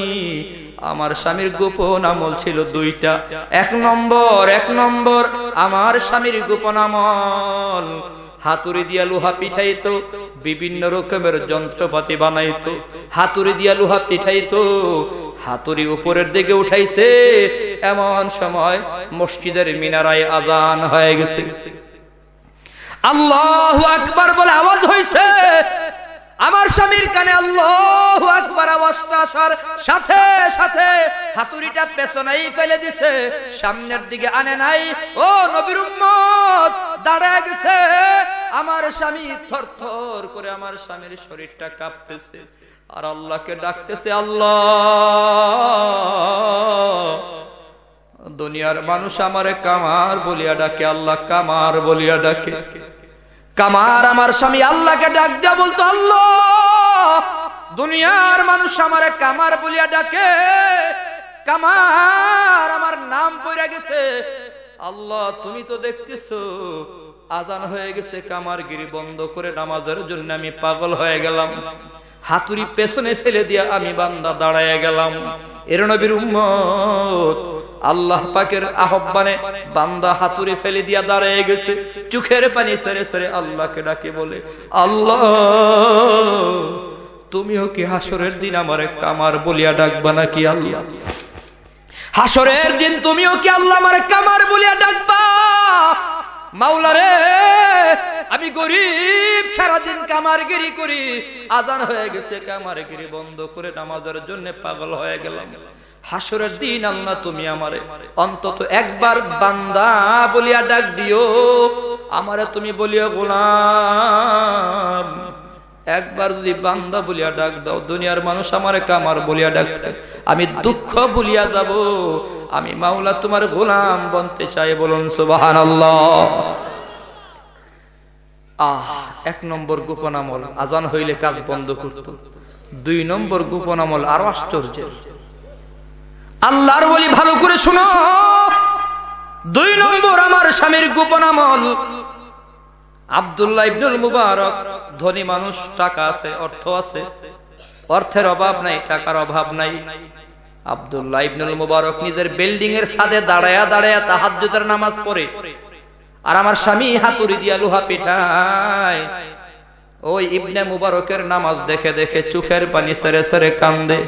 আমার স্বামীর গোপন আমল ছিল দুইটা এক নম্বর আমার স্বামীর গোপন আমল হাতুড়ি দিয়া লোহা পিঠাইতো বিভিন্ন রকমের যন্ত্রপাতি বানাইতো হাতুড়ি দিয়া লোহা পিঠাইতো হাতুড়ি উপরের দিকে উঠাইছে এমন সময় মসজিদের মিনারায় আজান হয়ে গেছে আল্লাহু আকবার বলে আওয়াজ হয়েছে আমার স্বামীর কানে আল্লাহু আকবার আওয়াজটা আসার সাথে সাথে হাতুড়িটা পেছনেই ফেলে দিছে সামনের দিকে আনে নাই ও নবীর উম্মত দাঁড়ায় গেছে আমার স্বামী থরথর করে আমার স্বামীর শরীরটা কাঁপতেছে আর আল্লাহকে ডাকতেছে আল্লাহ দুনিয়ার মানুষ আমারে কামার বলিয়া ডাকে আল্লাহ কামার বলিয়া ডাকে কামার আমার স্বামী আল্লাহকে ডাক দিয়া বলতো আল্লাহ দুনিয়ার মানুষ আমারে কামার বলিয়া ডাকে কামার আমার নাম পড়ে গেছে আল্লাহ তুমি তো দেখতেছো আজান হয়ে গেছে কামারগিরি বন্ধ করে নামাজের জন্য আমি পাগল হয়ে গেলাম হাতুড়ি পেছনে ফেলে দিয়া আমি বান্দা দাঁড়ায় গেলাম এর নবীর উম্মত আল্লাহ পাকের আহ্বানে বান্দা হাতুড়ি ফেলে দিয়া দাঁড়ায় গেছে চোখের পানি সরে সরে আল্লাহকে ডাকে বলে আল্লাহ তুমিও কি হাসরের দিন আমারে কামার বলিয়া ডাকবা নাকি আল্লাহ হাসরের দিন তুমিও কি আল্লাহ আমারে কামার বলিয়া ডাকবা মাওলা রে আমি গরিব সারাদিন কামারগিরি করি আজান হয়ে গেছে কামারগিরি বন্ধ করে নামাজের জন্য পাগল হয়ে গেলাম হাসরের দিন আল্লাহ তুমি আমারে অন্তত একবার বান্দা বলিয়া ডাক দিও আমারে তুমি বলিয়া গোলাম একবার যদি বান্দা বলিয়া ডাক দাও দুনিয়ার মানুষ আমারে কামার বলিয়া ডাকছে আমি দুঃখ ভুলিয়া যাব আমি মাওলা তোমার গোলাম বনতে চাই বলুন সুবহানাল্লাহ এক নম্বর গোপন আমল আজান হইলে কাজ বন্ধ করত 2 নম্বর গোপন আমল আরো আশ্চর্যের। আল্লাহর ওলি ভালো করে শোনো, 2 নম্বর আমার স্বামীর গোপন আমল। আব্দুল্লাহ ইবনুল মুবারক ধনী মানুষ, টাকা আছে, অর্থ আছে, অর্থের অভাব নাই, টাকার অভাব নাই। আব্দুল্লাহ ইবনুল মুবারক নিজের বিল্ডিং এর ছাদে দাঁড়ায়া দাঁড়ায়া তাহাজ্জুদের নামাজ পড়ে, আর আমার স্বামী হাতুড়ি দিয়া লোহা পিঠায়। ওই ইবনে মুবারকের নামাজ দেখে দেখে চোখের পানি সেরে সেরে কান্দে।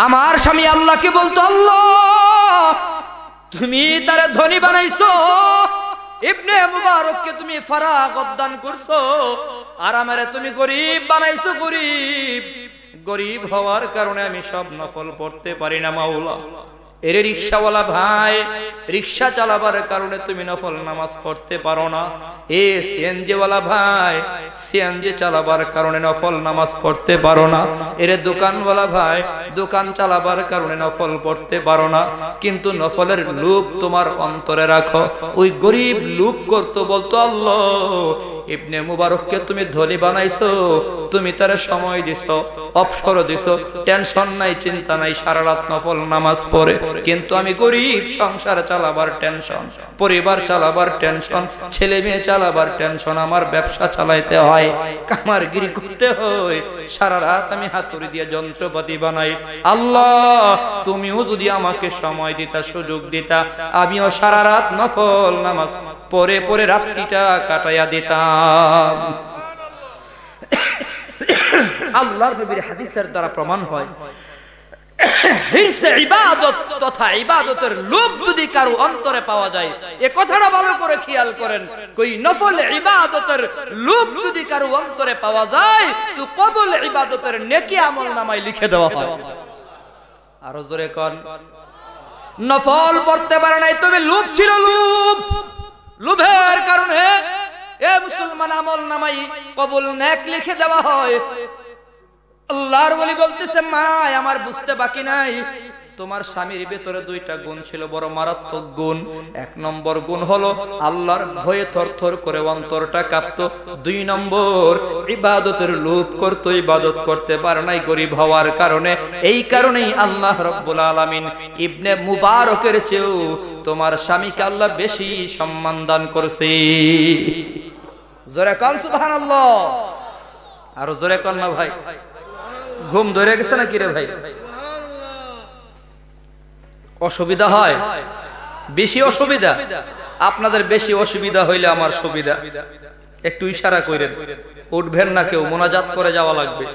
আমার স্বামী আল্লাহকে বলতো, আল্লাহ তুমি তারে ধনী বানাইছো, ইবনে মুবারককে তুমি ফারাগত দান করছো, আর আমারে তুমি গরিব বানাইছো। গরিব হওয়ার কারণে আমি সব নফল পড়তে পারি না মাওলা। এরে রিকশাওয়ালা ভাই, রিকশা চালাবার কারণে তুমি নফল নামাজ পড়তে পারো না। এ সিএনজি ওয়ালা ভাই, সিএনজি চালাবার কারণে নফল নামাজ পড়তে পারো না। এরে দোকানওয়ালা ভাই, দোকান চালাবার কারণে নফল পড়তে পারো না। কিন্তু নফলের লোভ তোমার অন্তরে রাখো। ওই গরিব লোভ করতো, বলতো আল্লাহ ইবনে মুবারককে তুমি ধনী বানাইছো, তুমি তার সময় দিছো, অবসর দিছো, টেনশন নাই, চিন্তা নাই, সারা রাত নফল নামাজ পড়ে। কিন্তু আমি গরিব, সংসার চালাবার টেনশন, পরিবার চালাবার টেনশন, ছেলে মেয়ে চালাবার টেনশন, আমার ব্যবসা চালাইতে হয়, কামারগিরি করতে হয়, সারা রাত আমি হাতুড়ি দিয়ে যন্ত্রপাতি বানাই। আল্লাহ তুমিও যদি আমাকে সময় দিতা, সুযোগ দিতা, আমিও সারা রাত নফল নামাজ পরে পরে রাত্রিটা কাটাইয়া দিতাম। আল্লাহর নবীর হাদিসের দ্বারা প্রমাণ হয়, ইবাদত তথা ইবাদতের লোভ যদি কারো অন্তরে পাওয়া যায়, এই কথাটা ভালো করে খেয়াল করেন, কই নফল ইবাদতের লোভ যদি কারো অন্তরে পাওয়া যায়, তো কবুল ইবাদতের নেকি আমল নামায় লিখে দেওয়া হয়। আরো জোরে কোন, নফল পড়তে পারে নাই, তবে লোভ ছিল, লোভের কারণে এ মুসলমান আমল নামাই কবুল নেক লিখে দেওয়া হয়। আল্লাহর ওলি বলতেছে, মা আমার বুঝতে বাকি নাই, তোমার স্বামীর ভেতরে 2টা গুণ ছিল, বড় মারাত্মক গুণ। 1 নম্বর গুণ হলো আল্লাহর ভয়ে থরথর করে অন্তরটা কাঁপতো। 2 নম্বর ইবাদতের লোভ করতো, ইবাদত করতে পারে নাই গরিব হওয়ার কারণে। এই কারণেই আল্লাহ রাব্বুল আলামিন ইবনে মুবারকের চেয়েও তোমার স্বামীকে আল্লাহ বেশি সম্মান দান করছে। জোরে কান সুবহানাল্লাহ। আর জোরে কান না ভাই, ঘুম ধরে গেছে না কি রে ভাই? অসুবিধা হয়, বেশি অসুবিধা? আপনাদের বেশি অসুবিধা হইলে আমার সুবিধা। একটু ইশারা করেন, উঠবেন না কেউ, মোনাজাত করে যাওয়া লাগবে।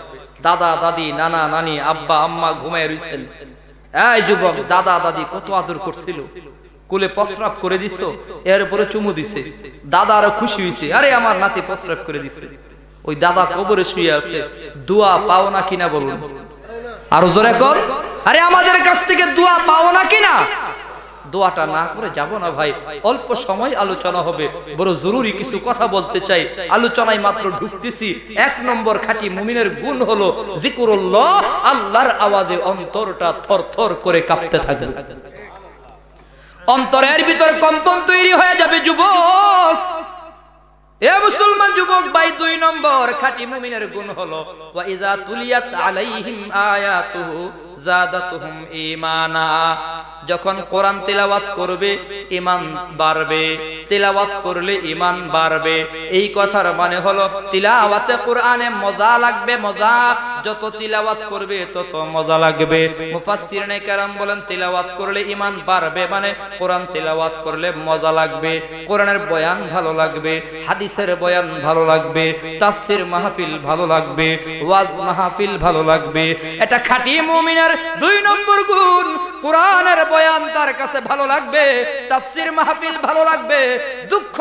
দাদা দাদি, নানা নানি, আব্বা আম্মা ঘুমায় রইছেন। এই যুবক, দাদা দাদি কত আদর করছিল, কোলে প্রস্রাব করে দিছো, এর উপরে চুমু দিছে, দাদা আরো খুশি হইছে, আরে আমার নাতি প্রস্রাব করে দিছে। ওই দাদা কবরে শুয়ে আছে, দোয়া পাও না কিনা বলুন? আরো জোরে কর, আরে আমাদের কাছ থেকে দোয়া পাও না কিনা? দোয়াটা না করে যাব না ভাই। অল্প সময় আলোচনা হবে, বড় জরুরি কিছু কথা বলতে চাই। আলোচনায় মাত্র ঢুকতেছি। 1 নম্বর খাঁটি মুমিনের গুণ হলো জিকুরুল্লাহ। আল্লাহর আওয়াজে অন্তরটা থরথর করে কাঁপতে থাকে, অন্তরের ভিতর কম্পন তৈরি হয়ে যাবে। যুবক, এ মুসলমান যুবক ভাই, 2 নম্বর খাঁটি মুমিনের গুণ হলো ওয়া ইযা তুলিয়াত আলাইহিম আয়াতুহু জাদাতুহুম ঈমানা। যখন কোরআন তেলাওয়াত করবে ঈমান বাড়বে, তেলাওয়াত করলে ঈমান বাড়বে। এই কথার মানে হলো তিলাওয়াতে কোরআনে মজা লাগবে, মজা। যত তিলাওয়াত করবে তত মজা লাগবে। মুফাসসিরিনে কেরাম বলেন তিলাওয়াত করলে ঈমান বাড়বে, মানে কোরআন তিলাওয়াত করলে মজা লাগবে, কোরআনের বয়ান ভালো লাগবে, হাদিসের বয়ান ভালো লাগবে, তাফসীর মাহফিল ভালো লাগবে, ওয়াজ মাহফিল ভালো লাগবে। এটা খাঁটি মুমিনের 2 নম্বর গুণ। কোরআনের বয়ান তার কাছে ভালো লাগবে, তাফসীর মাহফিল ভালো লাগবে। দুঃখ,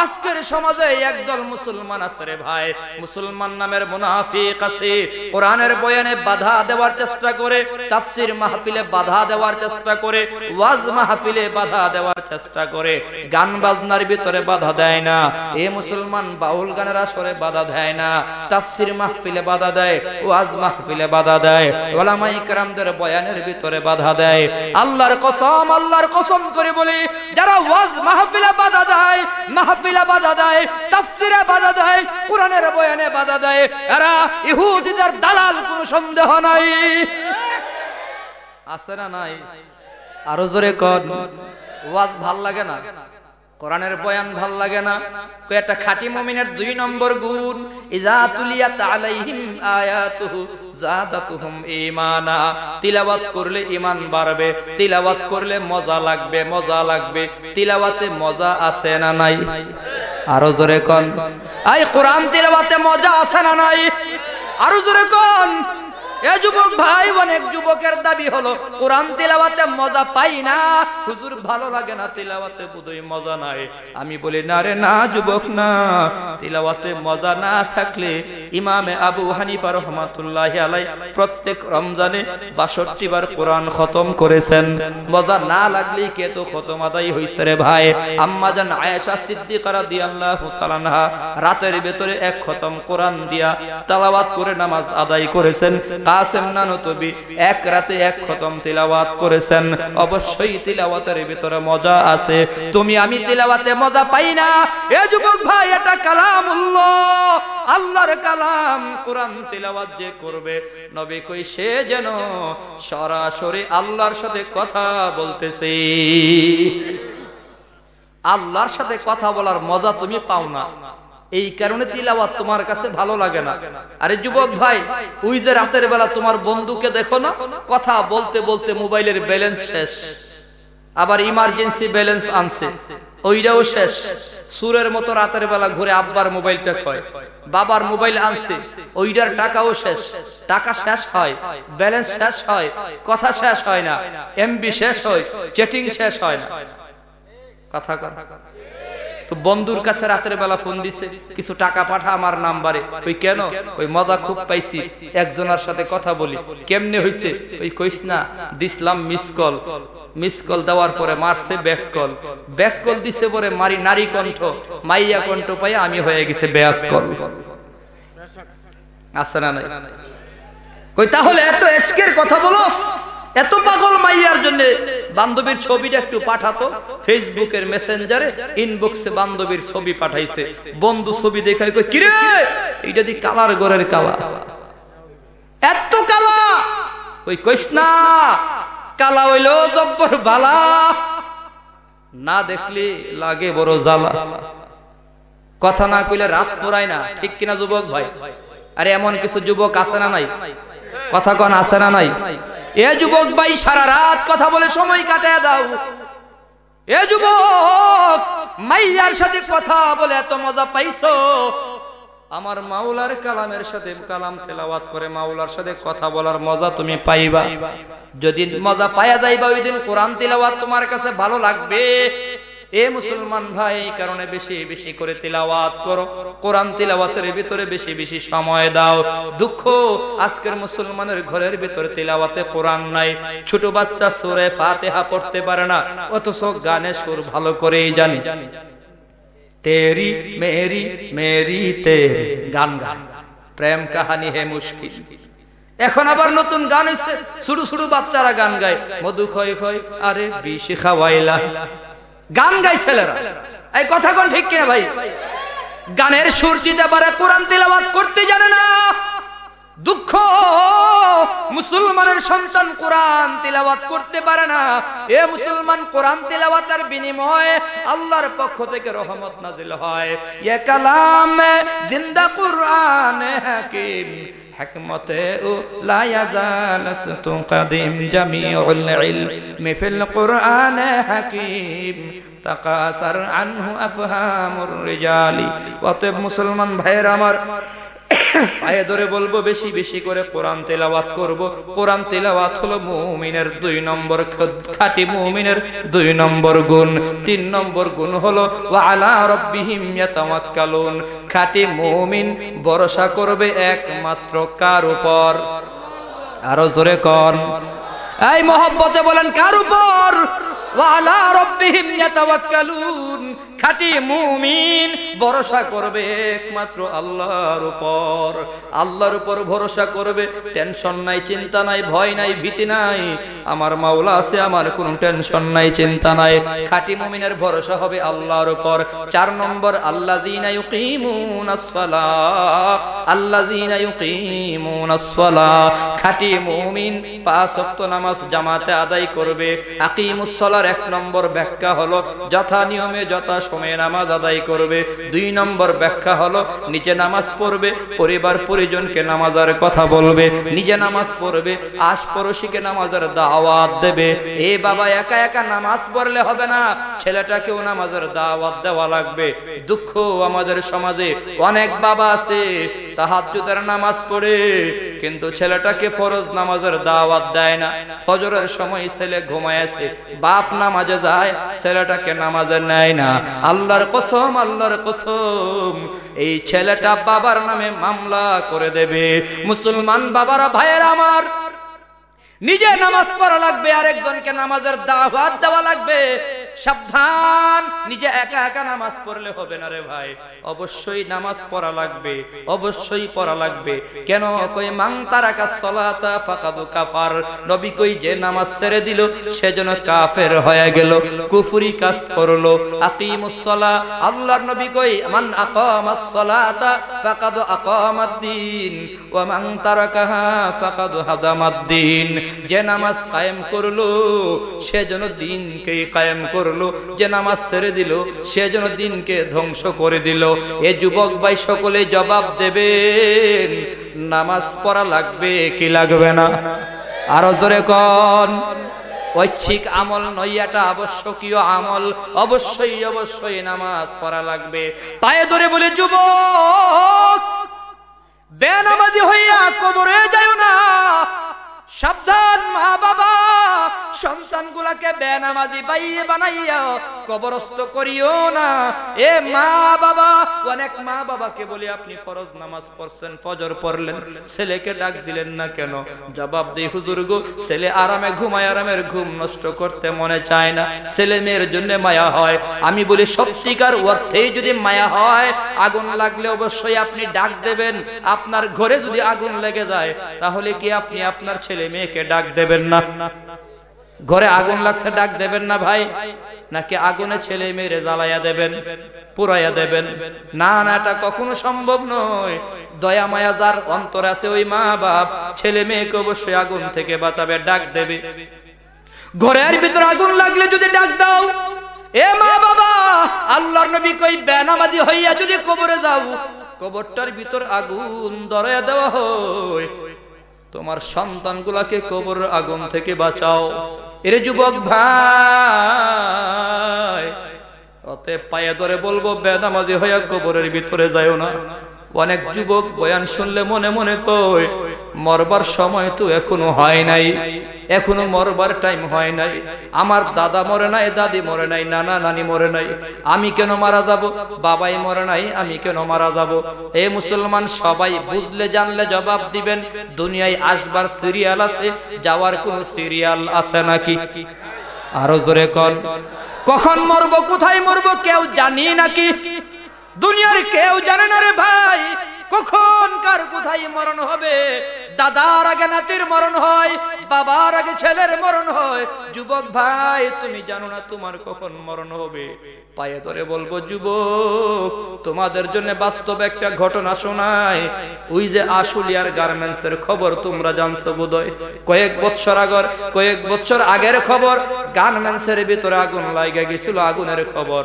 আজকের সমাজে একদল মুসলমান আছে রে ভাই, মুসলমান নামের মুনাফিক আছে, কোরআনের বয়ানে বাধা দেওয়ার চেষ্টা করে, তাফসীর মাহফিলে বাধা দেওয়ার চেষ্টা করে, ওয়াজ মাহফিলে বাধা দেওয়ার চেষ্টা করে, গান বাজনার ভিতরে বাধা দেয় না। এই মুসলমান বাউল গানের আসরে বাধা দেয় না, তাফসীর মাহফিলে বাধা দেয়, ওয়াজ মাহফিলে বাধা দেয়, উলামায়ে কেরামদের বয়ানের ভিতরে বাধা বাধা দেয়। আল্লাহর কসম করে বলি, যারা ওয়াজ মাহফিলে বাধা দেয়, তাফসিরে বাধা দেয়, কোরআনের বয়ানে বাধা দেয়, এরা ইহুদিদের দালাল, কোনো সন্দেহ নাই। আছে না নাই? আরো জোরে কর। ওয়াজ ভাল লাগে না, কোরআনের বয়ান ভাল লাগে না। একটা খাঁটি মুমিনের 2 নম্বর গুণ, ইযা তুলিয়াত আলাইহিম আয়াতুহু যাদাতুহুম ঈমানা। তিলাওয়াত করলে ঈমান বাড়বে, তিলাওয়াত করলে মজা লাগবে। তিলাওয়াতে মজা আছে না নাই? আরো জোরে কোন। এই কোরআন তিলাওয়াতে মজা আছে না নাই? আরো জোরে কোন। এ যুবক ভাই, অনেক যুবকের দাবি হলো কোরআন তিলাওয়াতে মজা পাই না, হুজুর ভালো লাগে না, তিলাওয়াতে বোধহয় মজা নাই। আমি বলি না রে না যুবক, না। তিলাওয়াতে মজা না থাকলে ইমামে আবু হানিফা রাহমাতুল্লাহি আলাইহি প্রত্যেক রমজানে 62 বার কোরআন খতম করেছেন। মজা না লাগলেই কে তো খতম আদায় হইছে রে ভাই। আম্মা জান আয়েশা সিদ্দিকা রাদিয়াল্লাহু তাআলা আনহা রাতের ভেতরে 1 খতম কোরআন দিয়া তেলাওয়াত করে নামাজ আদায় করেছেন। কাসেম নানতবি 1 রাতে 1 খতম তিলাওয়াত করেছেন। অবশ্যই তিলাওয়াতের ভিতরে মজা আছে। তুমি আমি তিলাওয়াতে মজা পাই না। এ যুবক ভাই, এটা কালামুল্লাহ, আল্লাহর কালাম। কোরআন তিলাওয়াত যে করবে, নবী কই সে যেন সরাসরি আল্লাহর সাথে কথা বলতেছে। আল্লাহর সাথে কথা বলার মজা তুমি পাও না, এই কারণে তিলাওয়াত তোমার কাছে ভালো লাগে না। আরে যুবক ভাই, ওই যে রাতের বেলা তোমার বন্ধুকে দেখো না, কথা বলতে বলতে মোবাইলের ব্যালেন্স শেষ, আবার ইমার্জেন্সি ব্যালেন্স আনছে, ওইটাও শেষ। সুরের মতো রাতের বেলা ঘুরে আব্বার মোবাইলটা কয়, বাবার মোবাইল আনছে, ওইটার টাকাও শেষ। টাকা শেষ হয়, ব্যালেন্স শেষ হয়, কথা শেষ হয় না, এমবি শেষ হয়, চ্যাটিং শেষ হয় না। কথা তো বন্ধুর কাছে রাতের বেলা ফোন দিছে, কিছু টাকা পাঠা আমার নাম্বারে। কই কেন? কই মজা খুব পাইছি, একজনের সাথে কথা বলি। কেমনে হইছে? কই কইস না, দিসলাম মিস কল দেওয়ার পরে মারছে ব্যাক কল দিছে, পরে মারি নারী কণ্ঠ, মাইয়া কণ্ঠ পাই আমি হয়ে গেছে ব্যাক কল। আছে না নাই? কই তাহলে এত এশকের কথা বলস, এত পাগল মাইয়ার জন্য বান্ধবীর ছবিটা একটু পাঠাতো ফেসবুকের মেসেঞ্জারে, ইনবক্সে বান্ধবীর ছবি পাঠাইছে। বন্ধু ছবি দেখায় কই কিরে, এইটা দি কালার গরের কালা, এত কালা। কই কইস না, কালা হইলো জব্বর বালা, না দেখলি লাগে বড় জ্বালা। কথা না কইলে রাত ফুরায় না, ঠিক কিনা যুবক ভাই? আরে এমন কিছু যুবক আছে না নাই? কথা কন আছে না নাই? এ যুবক ভাই, সারা রাত কথা বলে সময় কাটায় দাও। এ যুবক, মাইয়ার সাথে কথা বলে এত মজা পাইছো, আমার মাওলার কালামের সাথে কালাম তেলাওয়াত করে মাওলার সাথে কথা বলার মজা তুমি পাইবা। যদি মজা পায়া যাইবা, ওই দিন কোরআন তিলাওয়াত তোমার কাছে ভালো লাগবে। এ মুসলমান ভাই, কারণে বেশি বেশি করে তিলাওয়াত করো, কোরআন তিলাওয়াতের ভিতরে বেশি বেশি সময় দাও। দুঃখ, আজকের মুসলমানের ঘরের ভিতরে তিলাওয়াতে কোরআন নাই। ছোট বাচ্চা সূরা ফাতিহা পড়তে পারে না, অথচ গানে সুর ভালো করেই জানি। তেরি মেরি মেরি তেরি, গান প্রেম কাহানি হে মুশকিল। এখন আবার নতুন গান হইছে, ছোট ছোট বাচ্চারা গান গায়, মধু খয় খয় আরে বিষ খাওয়াইলা, গান গাই ছেলেরা। এই কথা কোন ঠিক কিনা ভাই? গানের সুর দিতে পারে, কোরআন তিলাওয়াত করতে জানে না। দুঃখ, মুসলমানের সন্তান কোরআন তিলাওয়াত করতে পারে না। এ মুসলমান, কোরআন তিলাওয়াতের বিনিময়ে আল্লাহর পক্ষ থেকে রহমত নাজিল হয়। ইয়া কালামে জিন্দা কুরআন হাকিম, হিকমতে ও লা ইয়াজালাসতু কাদিম, জামিউল ইলমি ফিল কুরআন হাকিম, তাকাসার আনহু আফহামুর রিজালি। অতএব মুসলমান ভাইয়ের আমার, পায়ে ধরে বলবো, বেশি বেশি করে কোরআন তেলাওয়াত করব। কোরআন তেলাওয়াত হলো মুমিনের 2 নম্বর, খাঁটি মুমিনের 2 নম্বর গুণ। 3 নম্বর গুণ হলো ওয়া আলা রাব্বিহিম ইয়াতাওয়াক্কালুন। খাঁটি মুমিন ভরসা করবে একমাত্র কার উপর? আরো জোরে কোন। এই মহব্বতে বলেন, কার উপর? ওয়া আলা রাব্বিহিম ইয়াতাওয়াক্কালুন। খাঁটি মুমিন ভরসা করবে একমাত্র আল্লাহর উপর। আল্লাহর উপর ভরসা করবে, টেনশন নাই, চিন্তা নাই, ভয় নাই, ভীতি নাই। আমার মাওলা আছে, আমার কোনো টেনশন নাই, চিন্তা নাই। খাঁটি মুমিনের ভরসা হবে আল্লাহর উপর। 4 নম্বর, আল্লাযীনা ইউকিমুনাস সালাহ, আল্লাযীনা ইউকিমুনাস সালাহ। খাঁটি মুমিন 5 ওয়াক্ত নামাজ জামাতে আদায় করবে। আকিমুস সালার 1 নম্বর ব্যাখ্যা হলো যথা নিয়মে যথা সময়ে নামাজ আদায় করবে। 2 নম্বর ব্যাখ্যা হলো নিজে নামাজ পড়বে, পরিবার পরিজনকে নামাজের কথা বলবে, নিজে নামাজ পড়বে, আশপাশকে নামাজের দাওয়াত দেবে। এ বাবা, একা একা নামাজ পড়লে হবে না, ছেলেটাকেও নামাজের দাওয়াত দেওয়া লাগবে। দুঃখ আমাদের সমাজে অনেক বাবা আছে তাহাজ্জুদের নামাজ পড়ে কিন্তু ছেলেটাকে ফরজ নামাজের দাওয়াত দেয় না। ফজরের সময় ছেলে ঘুমায়, বাপ নামাজে যায়, ছেলেটাকে নামাজে নেয় না। আল্লাহর কসম, আল্লাহর কসম, এই ছেলেটা বাবার নামে মামলা করে দেবে। মুসলমান বাবারা, ভাইয়েরা আমার, নিজে নামাজ পড়া লাগবে, আরেকজনকে নামাজের দাওয়াত দেওয়া লাগবে। সাবধান, নিজে একা একা নামাজ পড়লে হবে না রে ভাই। অবশ্যই নামাজ পড়া লাগবে, অবশ্যই পড়া লাগবে। কেন কই মান তারাকা সালাতা ফাকাদ কাফার। নবী কই যে নামাজ ছেড়ে দিল সে যেন কাফের হয়ে গেল, কুফরি কাজ করলো। আকিমুস সালাহ, আল্লাহর নবী কই মান আকামাস সালাতা ফাকাদ আকামাদ-দ্বীন ওয়া মান তারাকাহা ফাকাদ হাদামাদ-দ্বীন। যে নামাজ কায়েম করলো সে যেন দ্বীনকে কায়েম করলো, যে নামাজ ছেড়ে দিল সে যেন দ্বীনকে ধ্বংস করে দিল। এ যুবক ভাই সকলে জবাব দেবেন, নামাজ পড়া লাগবে কি লাগবে না? আরো জোরে কোন। ঐচ্ছিক আমল নয়, এটা আবশ্যকীয় আমল। অবশ্যই অবশ্যই নামাজ পড়া লাগবে। তাই ধরে বলে, যুবক বেনামাজি হইয়া কবরে যাও না। সাবধান মা বাবা, সন্তানগুলাকে বেনামাজি বানাইয়া কবরস্থ করিও না। এ মা বাবা, অনেক মা বাবাকে বলি আপনি ফরজ নামাজ পড়ছেন, ফজর পড়লেন, ছেলেকে ডাক দিলেন না কেন? জবাব দেই, হুজুর গো, ছেলে আরামে ঘুমায়, আরামের ঘুম নষ্ট করতে মনে চায় না, ছেলে মেয়ের জন্য মায়া হয়। আমি বলি সত্যিকার অর্থেই যদি মায়া হয়, আগুন লাগলে অবশ্যই আপনি ডাক দেবেন। আপনার ঘরে যদি আগুন লেগে যায় তাহলে কি আপনি আপনার ছেলে মেয়েকে ডাক দেবেন না? ঘরে আগুন লাগছে, ডাক দেবেন না ভাই? নাকি আগুনে ছেলে মেয়েরে জ্বালাইয়া দেবেন, পুরাইয়া দেবেন? না না, এটা কখনো সম্ভব নয়। দয়া মায়া যার অন্তর আছে ওই মা বাপ ছেলে মেয়েকে অবশ্যই আগুন থেকে বাঁচাবে, ডাক দেবে। ঘরের ভিতর আগুন লাগলে যদি ডাক দাও, এ মা বাবা, আল্লাহর নবী কই বেনামাজি হইয়া যদি কবরে যাও, কবরটার ভিতর আগুন ধরাইয়া দেওয়া হয়, তোমার সন্তানগুলাকে কবর আগুন থেকে বাঁচাও। এর যুবক ভাই, অতএব পায়ে ধরে বলবো, বেনামাজি হইয়া কবরের ভিতরে যাও না। অনেক যুবক বয়ান শুনলে মনে মনে কয়, মরবার সময় তো এখনো হয় নাই, এখনো মরবার টাইম হয় নাই। আমার দাদা মরে নাই, দাদি মরে নাই, নানা নানি মরে নাই, আমি কেন মারা যাব? বাবাই মরে নাই, আমি কেন মারা যাব? এ মুসলমান, সবাই বুঝলে জানলে জবাব দিবেন, দুনিয়ায় আসবার সিরিয়াল আছে, যাওয়ার কোন সিরিয়াল আছে নাকি? আরো জোরে কোন। কখন মরবো, কোথায় মরবো কেউ জানি নাকি? দুনিয়ার কেউ জানে না রে ভাই, কখন কার কোথায় মরণ হবে। দাদার আগে নাতির মরণ হয়, বাবার আগে ছেলের মরণ হয়। যুবক ভাই, তুমি জানো না তোমার কখন মরণ হবে? পায়ে ধরে বলবো, যুবক, তোমাদের জন্য বাস্তব একটা ঘটনা শোনাই। ওই যে আশুলিয়ার গার্মেন্টস এর খবর তোমরা জানছো বোধহয়, কয়েক বছর আগের খবর। গার্মেন্টস এর ভিতরে আগুন লাগা গেছিল, আগুনের খবর।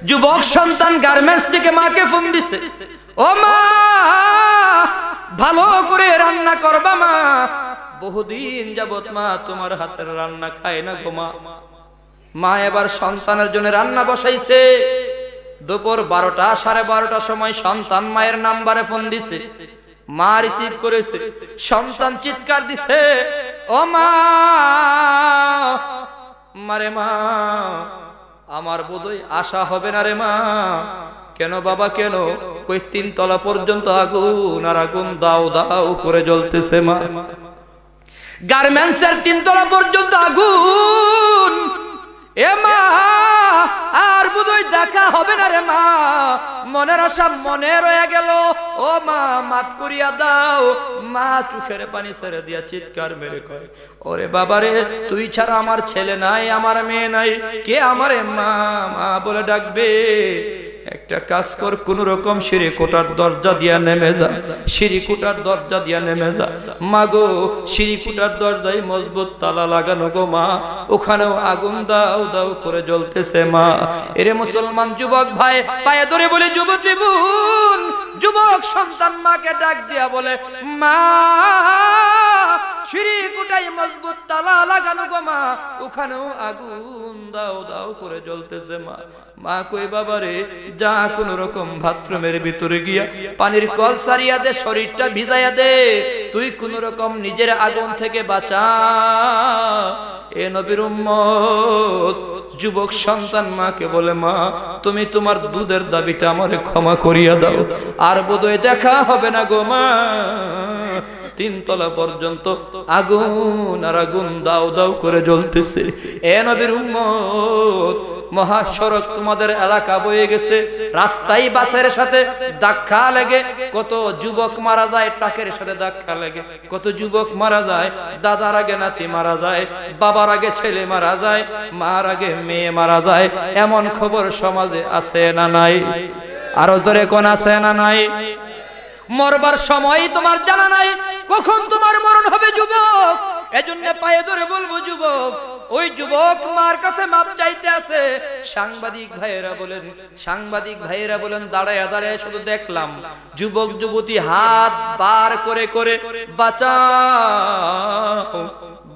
যুবক সন্তান গার্মেন্টস থেকে মাকে ফোন দিছে, ও মা, ভালো করে রান্না করবা মা, বহুদিন যাবত মা তোমার হাতের রান্না খায় না গো মা। মা এবার সন্তানের জন্য রান্না বসাইছে। দুপুর 12টা 12:30 সময় সন্তান মায়ের নাম্বারে ফোন দিছে, মা রিসিভ করেছে। সন্তান চিৎকার দিছে, ও মা, মারে মা, আমার বোধহয় আশা হবে না রে মা। কেন বাবা, কেন? কই 3 তলা পর্যন্ত আগুন আর আগুন দাও দাও করে জ্বলতেছে মা। গার্মেন্টসের 3 তলা পর্যন্ত আগুন। এ মা, আর বোধহয় দেখা হবে না রে মা, মনের আশা মনে রয়ে গেল। ও মা, মাফ করিয়া দাও। মা চোখের পানি ছেড়ে দিয়া চিৎকার মেরে কয়, ওরে বাবারে, তুই ছাড়া আমার ছেলে নাই, আমার মেয়ে নাই, কে আমারে মা মা বলে ডাকবে? একটা কাজ কর, কোন রকম সিঁড়ি কোটার দরজা দিয়া নেমে যা, সিঁড়ি কোটার দরজা দিয়া নেমে যা। মা গো, সিঁড়ি কোটার দরজায় মজবুত তালা লাগানো গো মা, ওখানেও আগুন দাও দাও করে জ্বলতেছে মা। এরে মুসলমান যুবক ভাই, পায়ে ধরে বলে, যুবতী বোন, যুবক সন্তান মাকে ডাক দিয়া বলে, মা সিঁড়ি কোটায় মজবুত তালা লাগানো গো মা, ওখানেও আগুন দাও দাও করে জ্বলতেছে মা। মা কই, বাবারে যা, কোন রকম বাথরুমের ভিতরে গিয়া পানির কল সারিয়া দে, শরীরটা ভিজাইয়া দে, তুই কোন রকম নিজের আগুন থেকে বাঁচা। এ নবীর উম্মত যুবক সন্তান মাকে বলে, মা তুমি তোমার দুধের দাবিটা আমারে ক্ষমা করিয়া দাও, আর বোধহয় দেখা হবে না গো মা। 3 তলা পর্যন্ত আগুন আর আগুন দাও দাও করে জ্বলতেছে। এ নবীর উম্মত, মহাসড়ক তোমাদের এলাকা বয়ে গেছে, রাস্তায় বাসের সাথে ধাক্কা লেগে কত যুবক মারা যায়, ট্রাকের সাথে ধাক্কা লেগে কত যুবক মারা যায়, দাদার আগে নাতি মারা যায়, বাবার আগে ছেলে মারা যায়, মার আগে মেয়ে মারা যায়। এমন খবর সমাজে আছে না নাই? আরো জোরে কোন আছে না নাই? মরবার সময় তোমার জানা নাই কখন তোমার মরণ হবে যুবক। এজন্য পায়ে ধরে বলবো, যুবক, ওই যুবক মার কাছে মাপ চাইতে আছে। সাংবাদিক ভাইয়েরা বলেন দাঁড়ায় দাঁড়ায় শুধু দেখলাম যুবক যুবতী হাত বার করে করে বাঁচাও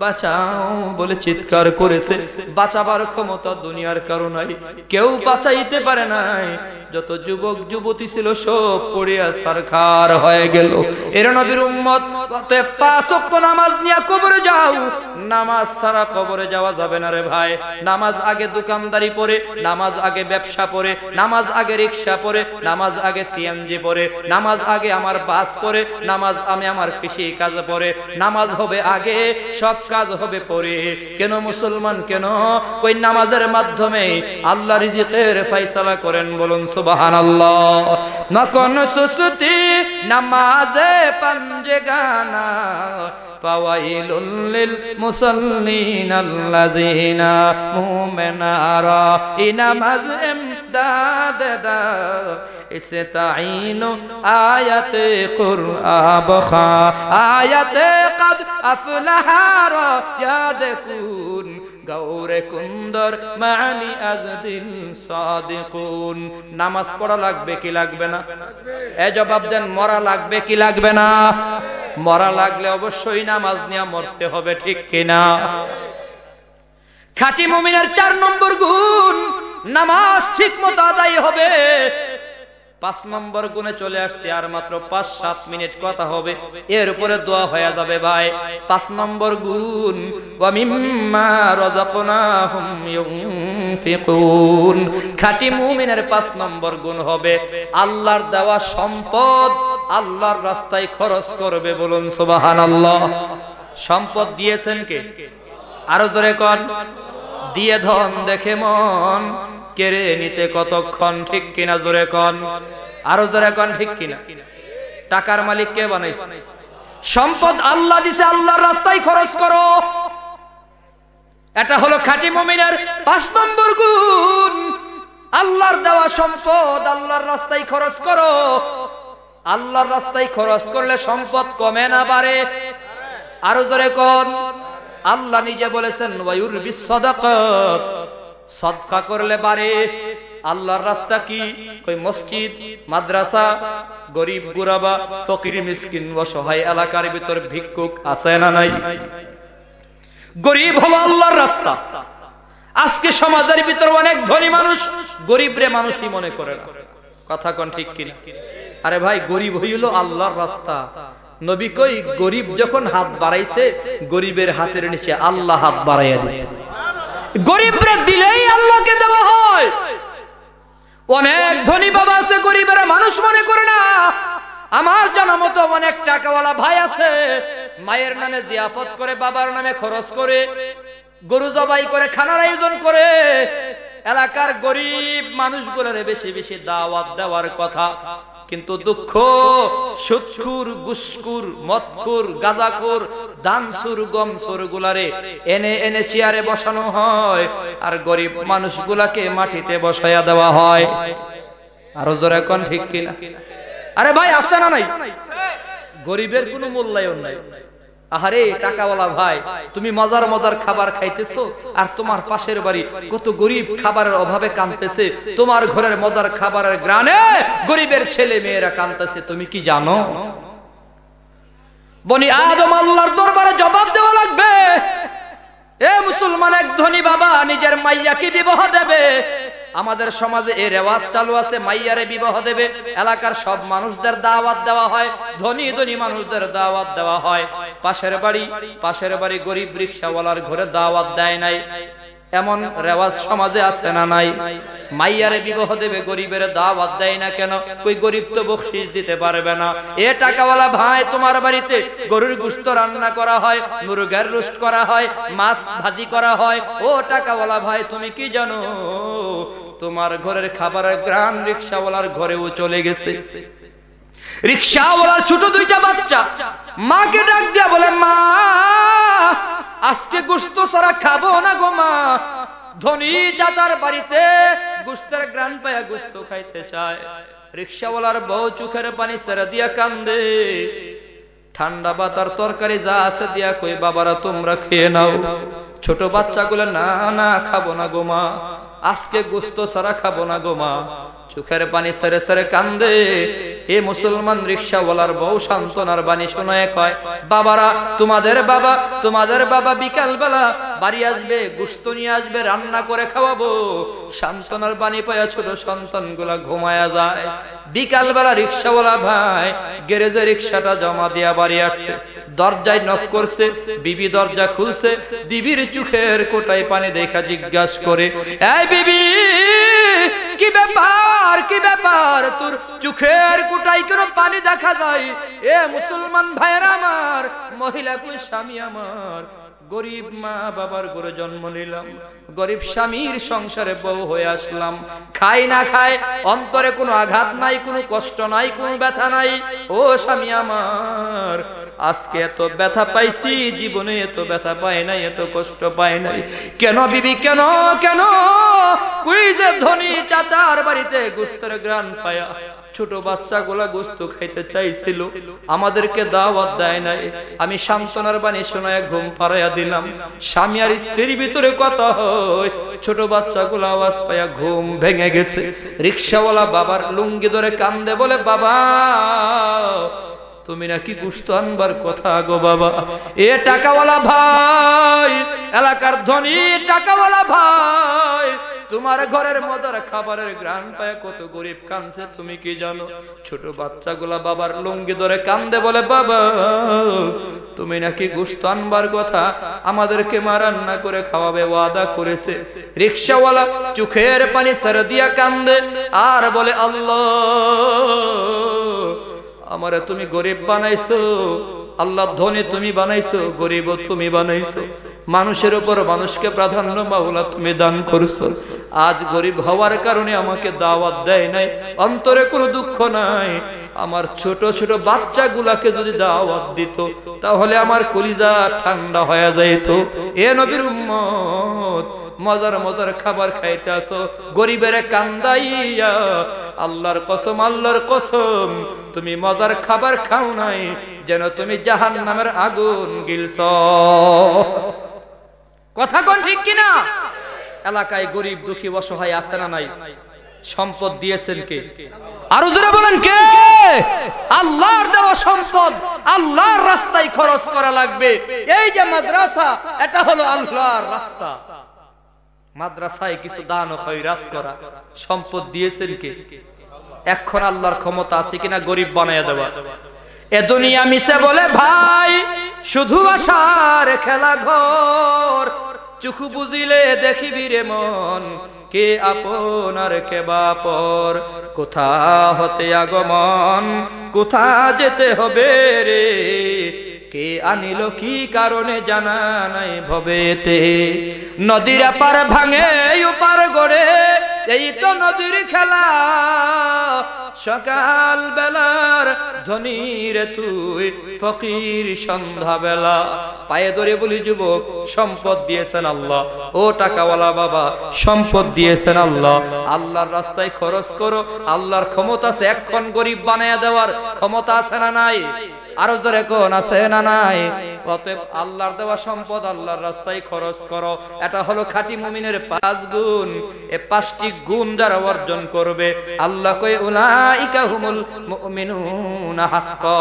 বাঁচাও বলে চিৎকার করেছে। বাঁচাবার ক্ষমতা দুনিয়ার কারো নাই, কেউ বাঁচাইতে পারে নাই। যত যুবক যুবতী ছিল সব পড়িয়া সারখার হয়ে গেল। এর নবীর উম্মত, 5 ওয়াক্ত নামাজ নিয়ে কবরে যাও। নামাজ ছাড়া কবরে যাওয়া যাবে না রে ভাই। নামাজ আগে দোকানদারি পড়ে, নামাজ আগে ব্যবসা পড়ে, নামাজ আগে রিক্সা পড়ে, নামাজ আগে সিএনজি পড়ে, নামাজ আগে আমার বাস পড়ে, নামাজ আমি আমার কৃষি কাজ পড়ে, নামাজ হবে আগে, সব কাজ হবে পরে। কেন মুসলমান কেন? ওই নামাজের মাধ্যমে আল্লাহ রিজিকের ফয়সালা করেন, বলুন সুবহানাল্লাহ। নকন সুসুতি নামাজে পাঞ্জেগানা, ফাওয়াইলুল লিল মুসাল্লিন আল্লাযিনা মুমিনারা ইনামাজ ইমদাদ দা ইসতাঈনু আয়াতে কুরআব খা আয়াতে কদ আফলাহা ইয়াদকুন গৌরে কুন্দর মানি আজদিল সাদিকুন। নামাজ পড়া লাগবে কি লাগবে না? এ জবাব দেন, মরা লাগবে কি লাগবে না? মরা লাগলে অবশ্যই নামাজ নিয়ে মরতে হবে, ঠিক কিনা? খাঁটি মুমিনের 4 নম্বর গুণ, নামাজ ঠিক মতো আদায় হবে। 5 নম্বর গুণে চলে আসছে, আর মাত্র 5-7 মিনিট কথা হবে, এর উপরে দোয়া হয়ে যাবে ভাই। 5 নম্বর গুণ, ওয়া মিম্মা রাযাকনাহুম ইউনফিকুন। খাঁটি মুমিনের 5 নম্বর গুণ হবে আল্লাহর দেওয়া সম্পদ আল্লাহর রাস্তায় খরচ করবে, বলুন সুবহানাল্লাহ। সম্পদ দিয়েছেন কে? আরো জোরে কোন। দিয়ে ধন দেখে মন, কেড়ে নিতে কতক্ষণ, ঠিক কিনা? জোরে কোন, আরো জোরে কোন, ঠিক কিনা? টাকার মালিক কে বানাইছে? সম্পদ আল্লাহ দিছে, আল্লাহর রাস্তায় খরচ করো। এটা হলো খাঁটি মুমিনের 5 নম্বর গুণ। আল্লাহর দেওয়া সম্পদ আল্লাহর রাস্তায় খরচ করো। আল্লাহর রাস্তায় খরচ করলে সম্পদ কমে না বাড়ে? আরো জোরে কোন। আল্লাহ নিজে বলেছেন, ওয়ায়ুরবিস সাদাকাত, সদকা করলে বাড়ে। আল্লাহর রাস্তা কি? কই মসজিদ, মাদ্রাসা, গরিব গুরাবা, ফকির মিসকিন, অসহায় এলাকার ভিতর ভিক্ষুক আছে না নাই? গরিব হলো আল্লাহর রাস্তা। আজকে সমাজের ভিতর অনেক ধনী মানুষ গরিবরে মানুষই মনে করে না, কথা কোন ঠিক কিনা? আরে ভাই, গরিব হইল আল্লাহর রাস্তা। নবী কই, গরিব যখন হাত বাড়াইছে, গরিবের হাতের নিচে আল্লাহ হাত বাড়াইয়া দিছে। গরিবরে দিলেই আল্লাহকে দেওয়া হয়। অনেক ধনী বাবা আছে, গরিবের মানুষ মনে করে না। আমার জানা মতো অনেক টাকাওয়ালা ভাই আছে, মায়ের নামে জিয়াফত করে, বাবার নামে খরচ করে, গরু জবাই করে, খানার আয়োজন করে এলাকার গরিব মানুষগুলোরে বেশি বেশি দাওয়াত দেওয়ার কথা। কিন্তু দুঃখ, সুদখোর, ঘুষখোর, মদখোর, গাঁজাখোর, দানসুর, গমসুর গুলারে এনে এনে চেয়ারে বসানো হয়, আর গরিব মানুষগুলাকে মাটিতে বসায়া দেওয়া হয়। আরো জোরে কোন ঠিক কিনা? আরে ভাই আছে না নাই? গরিবের কোনো মূল্যায়ন নাই। আহারে টাকাওয়ালা ভাই, তুমি মজার মজার খাবার খাইতেছো, আর তোমার পাশের বাড়ি কত গরিব খাবারের অভাবে কাঁদতেছে, তোমার ঘরের মজার খাবারের গ্রানে গরিবের ছেলে মেয়েরা কাঁদতেছে। তুমি কি জানো? বনি আদম আল্লাহর দরবারে জবাব দেওয়া লাগবে। এ মুসলমান, এক ধনী বাবা নিজের মাইয়াকে বিবাহ দেবে। আমাদের সমাজে এই রেওয়াজ চালু আছে, মাইয়ারে বিবাহ দেবে, এলাকার সব মানুষদের দাওয়াত দেওয়া হয়, ধনী ধনী মানুষদের দাওয়াত দেওয়া হয়। পাশের বাড়ি গরিব রিকশাওয়ালার ঘরে দাওয়াত দেয় নাই, এমন রেওয়াজ সমাজে আছে না নাই? মাইয়ারে বিবাহ দেবে, গরিবের দাওয়াত দেয় না কেন? ওই গরিব তো বকশিশ দিতে পারবে না। এ টাকাওয়ালা ভাই, তোমার বাড়িতে গরুর গোশত রান্না করা হয়, মুরগির রোস্ট করা হয়, মাছ ভাজি করা হয়। ও টাকাওয়ালা ভাই, তুমি কি জানো তোমার ঘরের খাবারের গ্রাম রিকশাওয়ালার ঘরেও চলে গেছে? রিকশাওয়ালার ছোট দুইটা বাচ্চা মাকে ডাক দিয়া বলে, মা আজকে গোশত ছাড়া খাবো না গো মা। ধনী চাচার বাড়িতে গোশতের গ্রান পায়া গোশত খাইতে চায়। রিকশাওয়ালার বউ চোখের পানি ছেড়ে দিয়া কান্দে। ঠান্ডা বাতার তরকারি যা আছে দিয়া কই, বাবারা তোমরা খেয়ে নাও। ছোট বাচ্চাগুলো না না খাবো না গো মা, আজকে গোশত ছাড়া খাবো না গো মা। চোখের পানি ছেড়ে ছেড়ে কান্দে। এ মুসলমান রিকশাওয়ালার বউ সান্ত্বনার বাণী শোনায় কয়, বাবারা তোমাদের বাবা বিকাল বেলা বাড়ি আসবে, গোশত নিয়ে আসবে, রান্না করে খাওয়াবো। সান্ত্বনার বাণী পায়া ছোট সন্তান গুলা ঘুমায়া যায়। বিকাল বেলা রিকশাওয়ালা ভাই গ্যারেজে রিকশাটা জমা দিয়া বাড়ি আসছে। দরজায় নক করছে, বিবি দরজা খুলছে। বিবির চোখের কোটায় পানি দেখা জিজ্ঞাসা করে, এই বিবি কি ব্যাপার, কি ব্যাপার, তোর চোখের কোটায় কেন পানি দেখা যায়? এ মুসলমান ভাইরা আমার, মহিলা কই, স্বামী আমার গরিব মা বাবার ঘরে জন্ম নিলাম, গরিব স্বামীর সংসারে বউ হয়ে আসলাম। খাই না খাই, অন্তরে কোনো আঘাত নাই, কোনো কষ্ট নাই, কোনো ব্যথা নাই। ও স্বামী আমার, আজকে এত ব্যথা পাইছি, জীবনে এত ব্যথা পাই নাই, এত কষ্ট পাই নাই। কেন বিবি, কেন কেন? ওই যে ধনী চাচার বাড়িতে গোশতের গ্রান পায়া ছোট বাচ্চাগুলা গোশত খাইতে চাইছিল, আমাদেরকে দাওয়াত দেয় নাই। আমি সান্ত্বনার বাণী শোনায় ঘুম পাড়াইয়া দিলাম। স্বামী আর স্ত্রীর ভিতরে কথা হয়, ছোট বাচ্চাগুলা আওয়াজ পাইয়া ঘুম ভেঙে গেছে। রিকশাওয়ালা বাবার লুঙ্গি ধরে কান্দে, বলে, বাবা তুমি নাকি গোশত আনবার কথা গো বাবা। এ টাকাওয়ালা ভাই, এলাকার ধনী টাকাওয়ালা ভাই, তোমার ঘরের মজার খাবারের গ্রান পায় কত গরিব কাঁদছে, তুমি কি জানো? ছোট বাচ্চাগুলা বাবার লুঙ্গি ধরে কান্দে, বলে, বাবা তুমি নাকি গোশত আনবার কথা, আমাদেরকে মা রান্না করে খাওয়াবে ওয়াদা করেছে। রিকশাওয়ালা চোখের পানি ছেড়ে দিয়া কান্দে আর বলে, আল্লাহ আমারে তুমি গরিব বানাইছো, আল্লাহ ধনী তুমি বানাইছো, গরিব তুমি বানাইছো, মানুষের উপর মানুষকে প্রাধান্য মাওলা তুমি দান করছো। আজ গরিব হওয়ার কারণে আমাকে দাওয়াত দেয় নাই, অন্তরে কোনো দুঃখ নাই। আমার ছোট ছোট বাচ্চাগুলাকে যদি দাওয়াত দিত, তাহলে আমার কলিজা ঠান্ডা হয়ে যাইত। এ নবীর উম্মত, মজার মজার খাবার খাইতে আসো, গরিবের কান্দাইয়া। আল্লাহর কসম, আল্লাহর কসম, তুমি মজার খাবার খাও নাই, যেন তুমি জাহান্নামের আগুন গিলছ। কথা কোন ঠিক কিনা? এলাকায় গরিব দুঃখী অসহায় আছে না নাই? সম্পদ দিয়েছেন কে? আরো জোরে বলেন কে? আল্লাহর দেওয়া সম্পদ আল্লাহর রাস্তায় খরচ করা লাগবে। এই যে মাদ্রাসা, এটা হলো আল্লাহর রাস্তা। মাদ্রাসায় কিছু দান ও খয়রাত করা, সম্পদ দিয়েছেন কে? এখন আল্লাহর ক্ষমতা আছে কিনা গরিব বানায়া দেওয়া? এ দুনিয়া মিছে বলে ভাই, শুধু আশার খেলা ঘর। চোখ বুঝিলে দেখিবি রে মন, কে আপন আর কে বাপর। কোথা হতে আগমন, কোথা যেতে হবে রে, কে আনিল কি কারণে জানা নাই ভবেতে। নদীর পার ভাঙে উপার গড়ে, এই তো নদীর খেলা। সকাল বেলার ধনীর তুই, ফকির সন্ধ্যা বেলা। পায়ে ধরে বলি যুবক, সম্পদ দিয়েছেন আল্লাহ। ও টাকাওয়ালা বাবা, সম্পদ দিয়েছেন আল্লাহ। আল্লাহর রাস্তায় খরচ করো। আল্লাহর ক্ষমতা আছে এখন গরিব বানায় দেওয়ার ক্ষমতা আছে না নাই? আরো জোরে কোন আছে না নাই? অতএব আল্লাহর দেওয়া সম্পদ আল্লাহর রাস্তায় খরচ করো। এটা হলো খাঁটি মুমিনের 5 গুণ। এই 5টি গুণ যারা অর্জন করবে, আল্লাহ কয় উলাইকা হুমুল মুমিনুনা হাক্কা,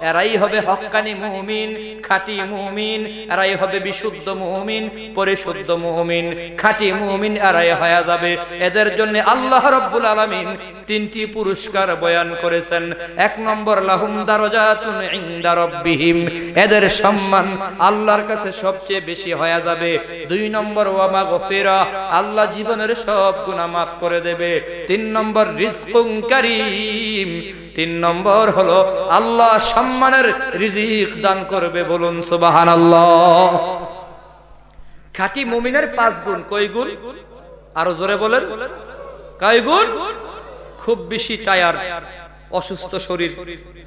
এরাই হবে হক্কানি মুমিন, খাঁটি মুমিন। এরাই হবে বিশুদ্ধ মুমিন, পরিশুদ্ধ মুমিন। খাঁটি মুমিন এরাই হয়ে যাবে। এদের জন্য আল্লাহ রাব্বুল আলামিন 3টি পুরস্কার বয়ান করেছেন। 1 নম্বর লাহুম দারাজাতুন ইনদা রাব্বিহিম, এদের সম্মান আল্লাহর কাছে সবচেয়ে বেশি হয়ে যাবে। 2 নম্বর ওয়া মাগফিরা, আল্লাহ জীবনের সব গুনাহ মাফ করে দেবে। 3 নম্বর রিজকুন কারীম, 3 নম্বর হলো আল্লাহ সম্মানের রিজিক দান করবে। বলুন সুবহানাল্লাহ। খাঁটি মুমিনের 5 গুণ। কয় গুণ? আরো জোরে বলেন, কয় গুণ? খুব বেশি টায়ার, অসুস্থ শরীর,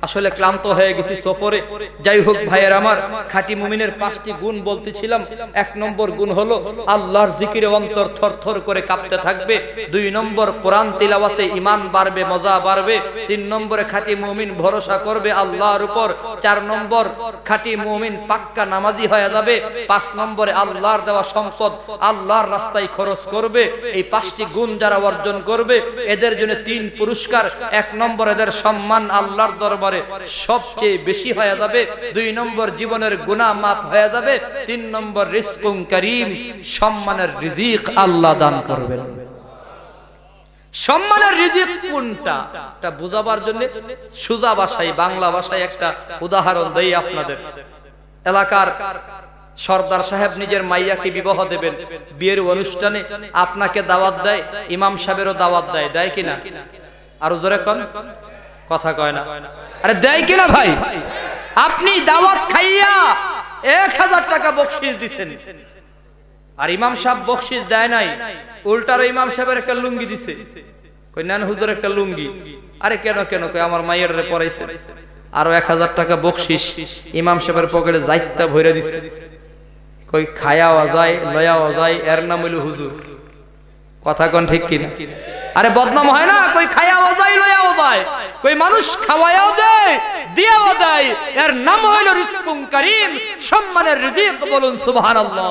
আসলে ক্লান্ত হয়ে গেছি সফরে। যাই হোক ভাইয়ের আমার, খাঁটি মুমিনের 5টি গুণ বলতেছিলাম। 1 নম্বর গুণ হলো আল্লাহর জিকিরে অন্তর থরথর করে কাঁপতে থাকবে। 2 নম্বর কোরআন তিলাওয়াতে ঈমান বাড়বে, মজা বাড়বে। 3 নম্বরে খাঁটি মুমিন ভরসা করবে আল্লাহর উপর। 4 নম্বর খাঁটি মুমিন পাক্কা নামাজি হয়ে যাবে। 5 নম্বরে আল্লাহর দেওয়া সম্পদ আল্লাহর রাস্তায় খরচ করবে। এই 5টি গুণ যারা অর্জন করবে, এদের জন্য 3 পুরস্কার। 1 নম্বর এদের সম্মান আল্লাহর দরবারে সবচেয়ে বেশি হয়ে যাবে। 2 নম্বর জীবনের গুনাহ মাফ হয়ে যাবে। 3 নম্বর রিজকুন কারীম, সম্মানের রিজিক আল্লাহ দান করবেন। সম্মানের রিজিক কোনটা এটা বুঝাবার জন্য সোজা ভাষায়, বাংলা ভাষায় একটা উদাহরণ দেই আপনাদের। এলাকার সর্দার সাহেব নিজের মাইয়াকে বিবাহ দেবেন। বিয়ের অনুষ্ঠানে আপনাকে দাওয়াত দেয়, ইমাম সাহেবেরও দাওয়াত দেয়, দেয় কিনা? আরো জোরে কোন, কথা কয় না। আরে দেয় কিনা ভাই? আপনি দাওয়াত খাইয়া 1000 টাকা বকশিশ দিছেন, আর ইমাম সাহেব বকশিশ দেয় নাই, উল্টার ইমাম সাহেবের একটা লুঙ্গি দিছে। কই নেন হুজুর একটা লুঙ্গি। আরে কেন কেন? কই আমার মায়ের পরাইছে। আরো 1000 টাকা বকশিশ ইমাম সাহেবের পকেটে যাইতা ভরে দিছে। কই খায়াও যায়, লয়াও যায়, এর নাম হইল হুজুর। কথা কোন ঠিক কিনা? আরে বদনাম হয় না? কই খায়াও যায়, লয়াও যায়, কই মানুষ খাওয়ায়ও দেয়, দিয়াও দেয়, এর নাম হইল রিজকুন কারীম, সম্মানের রিজিক। বলুন সুবহানাল্লাহ।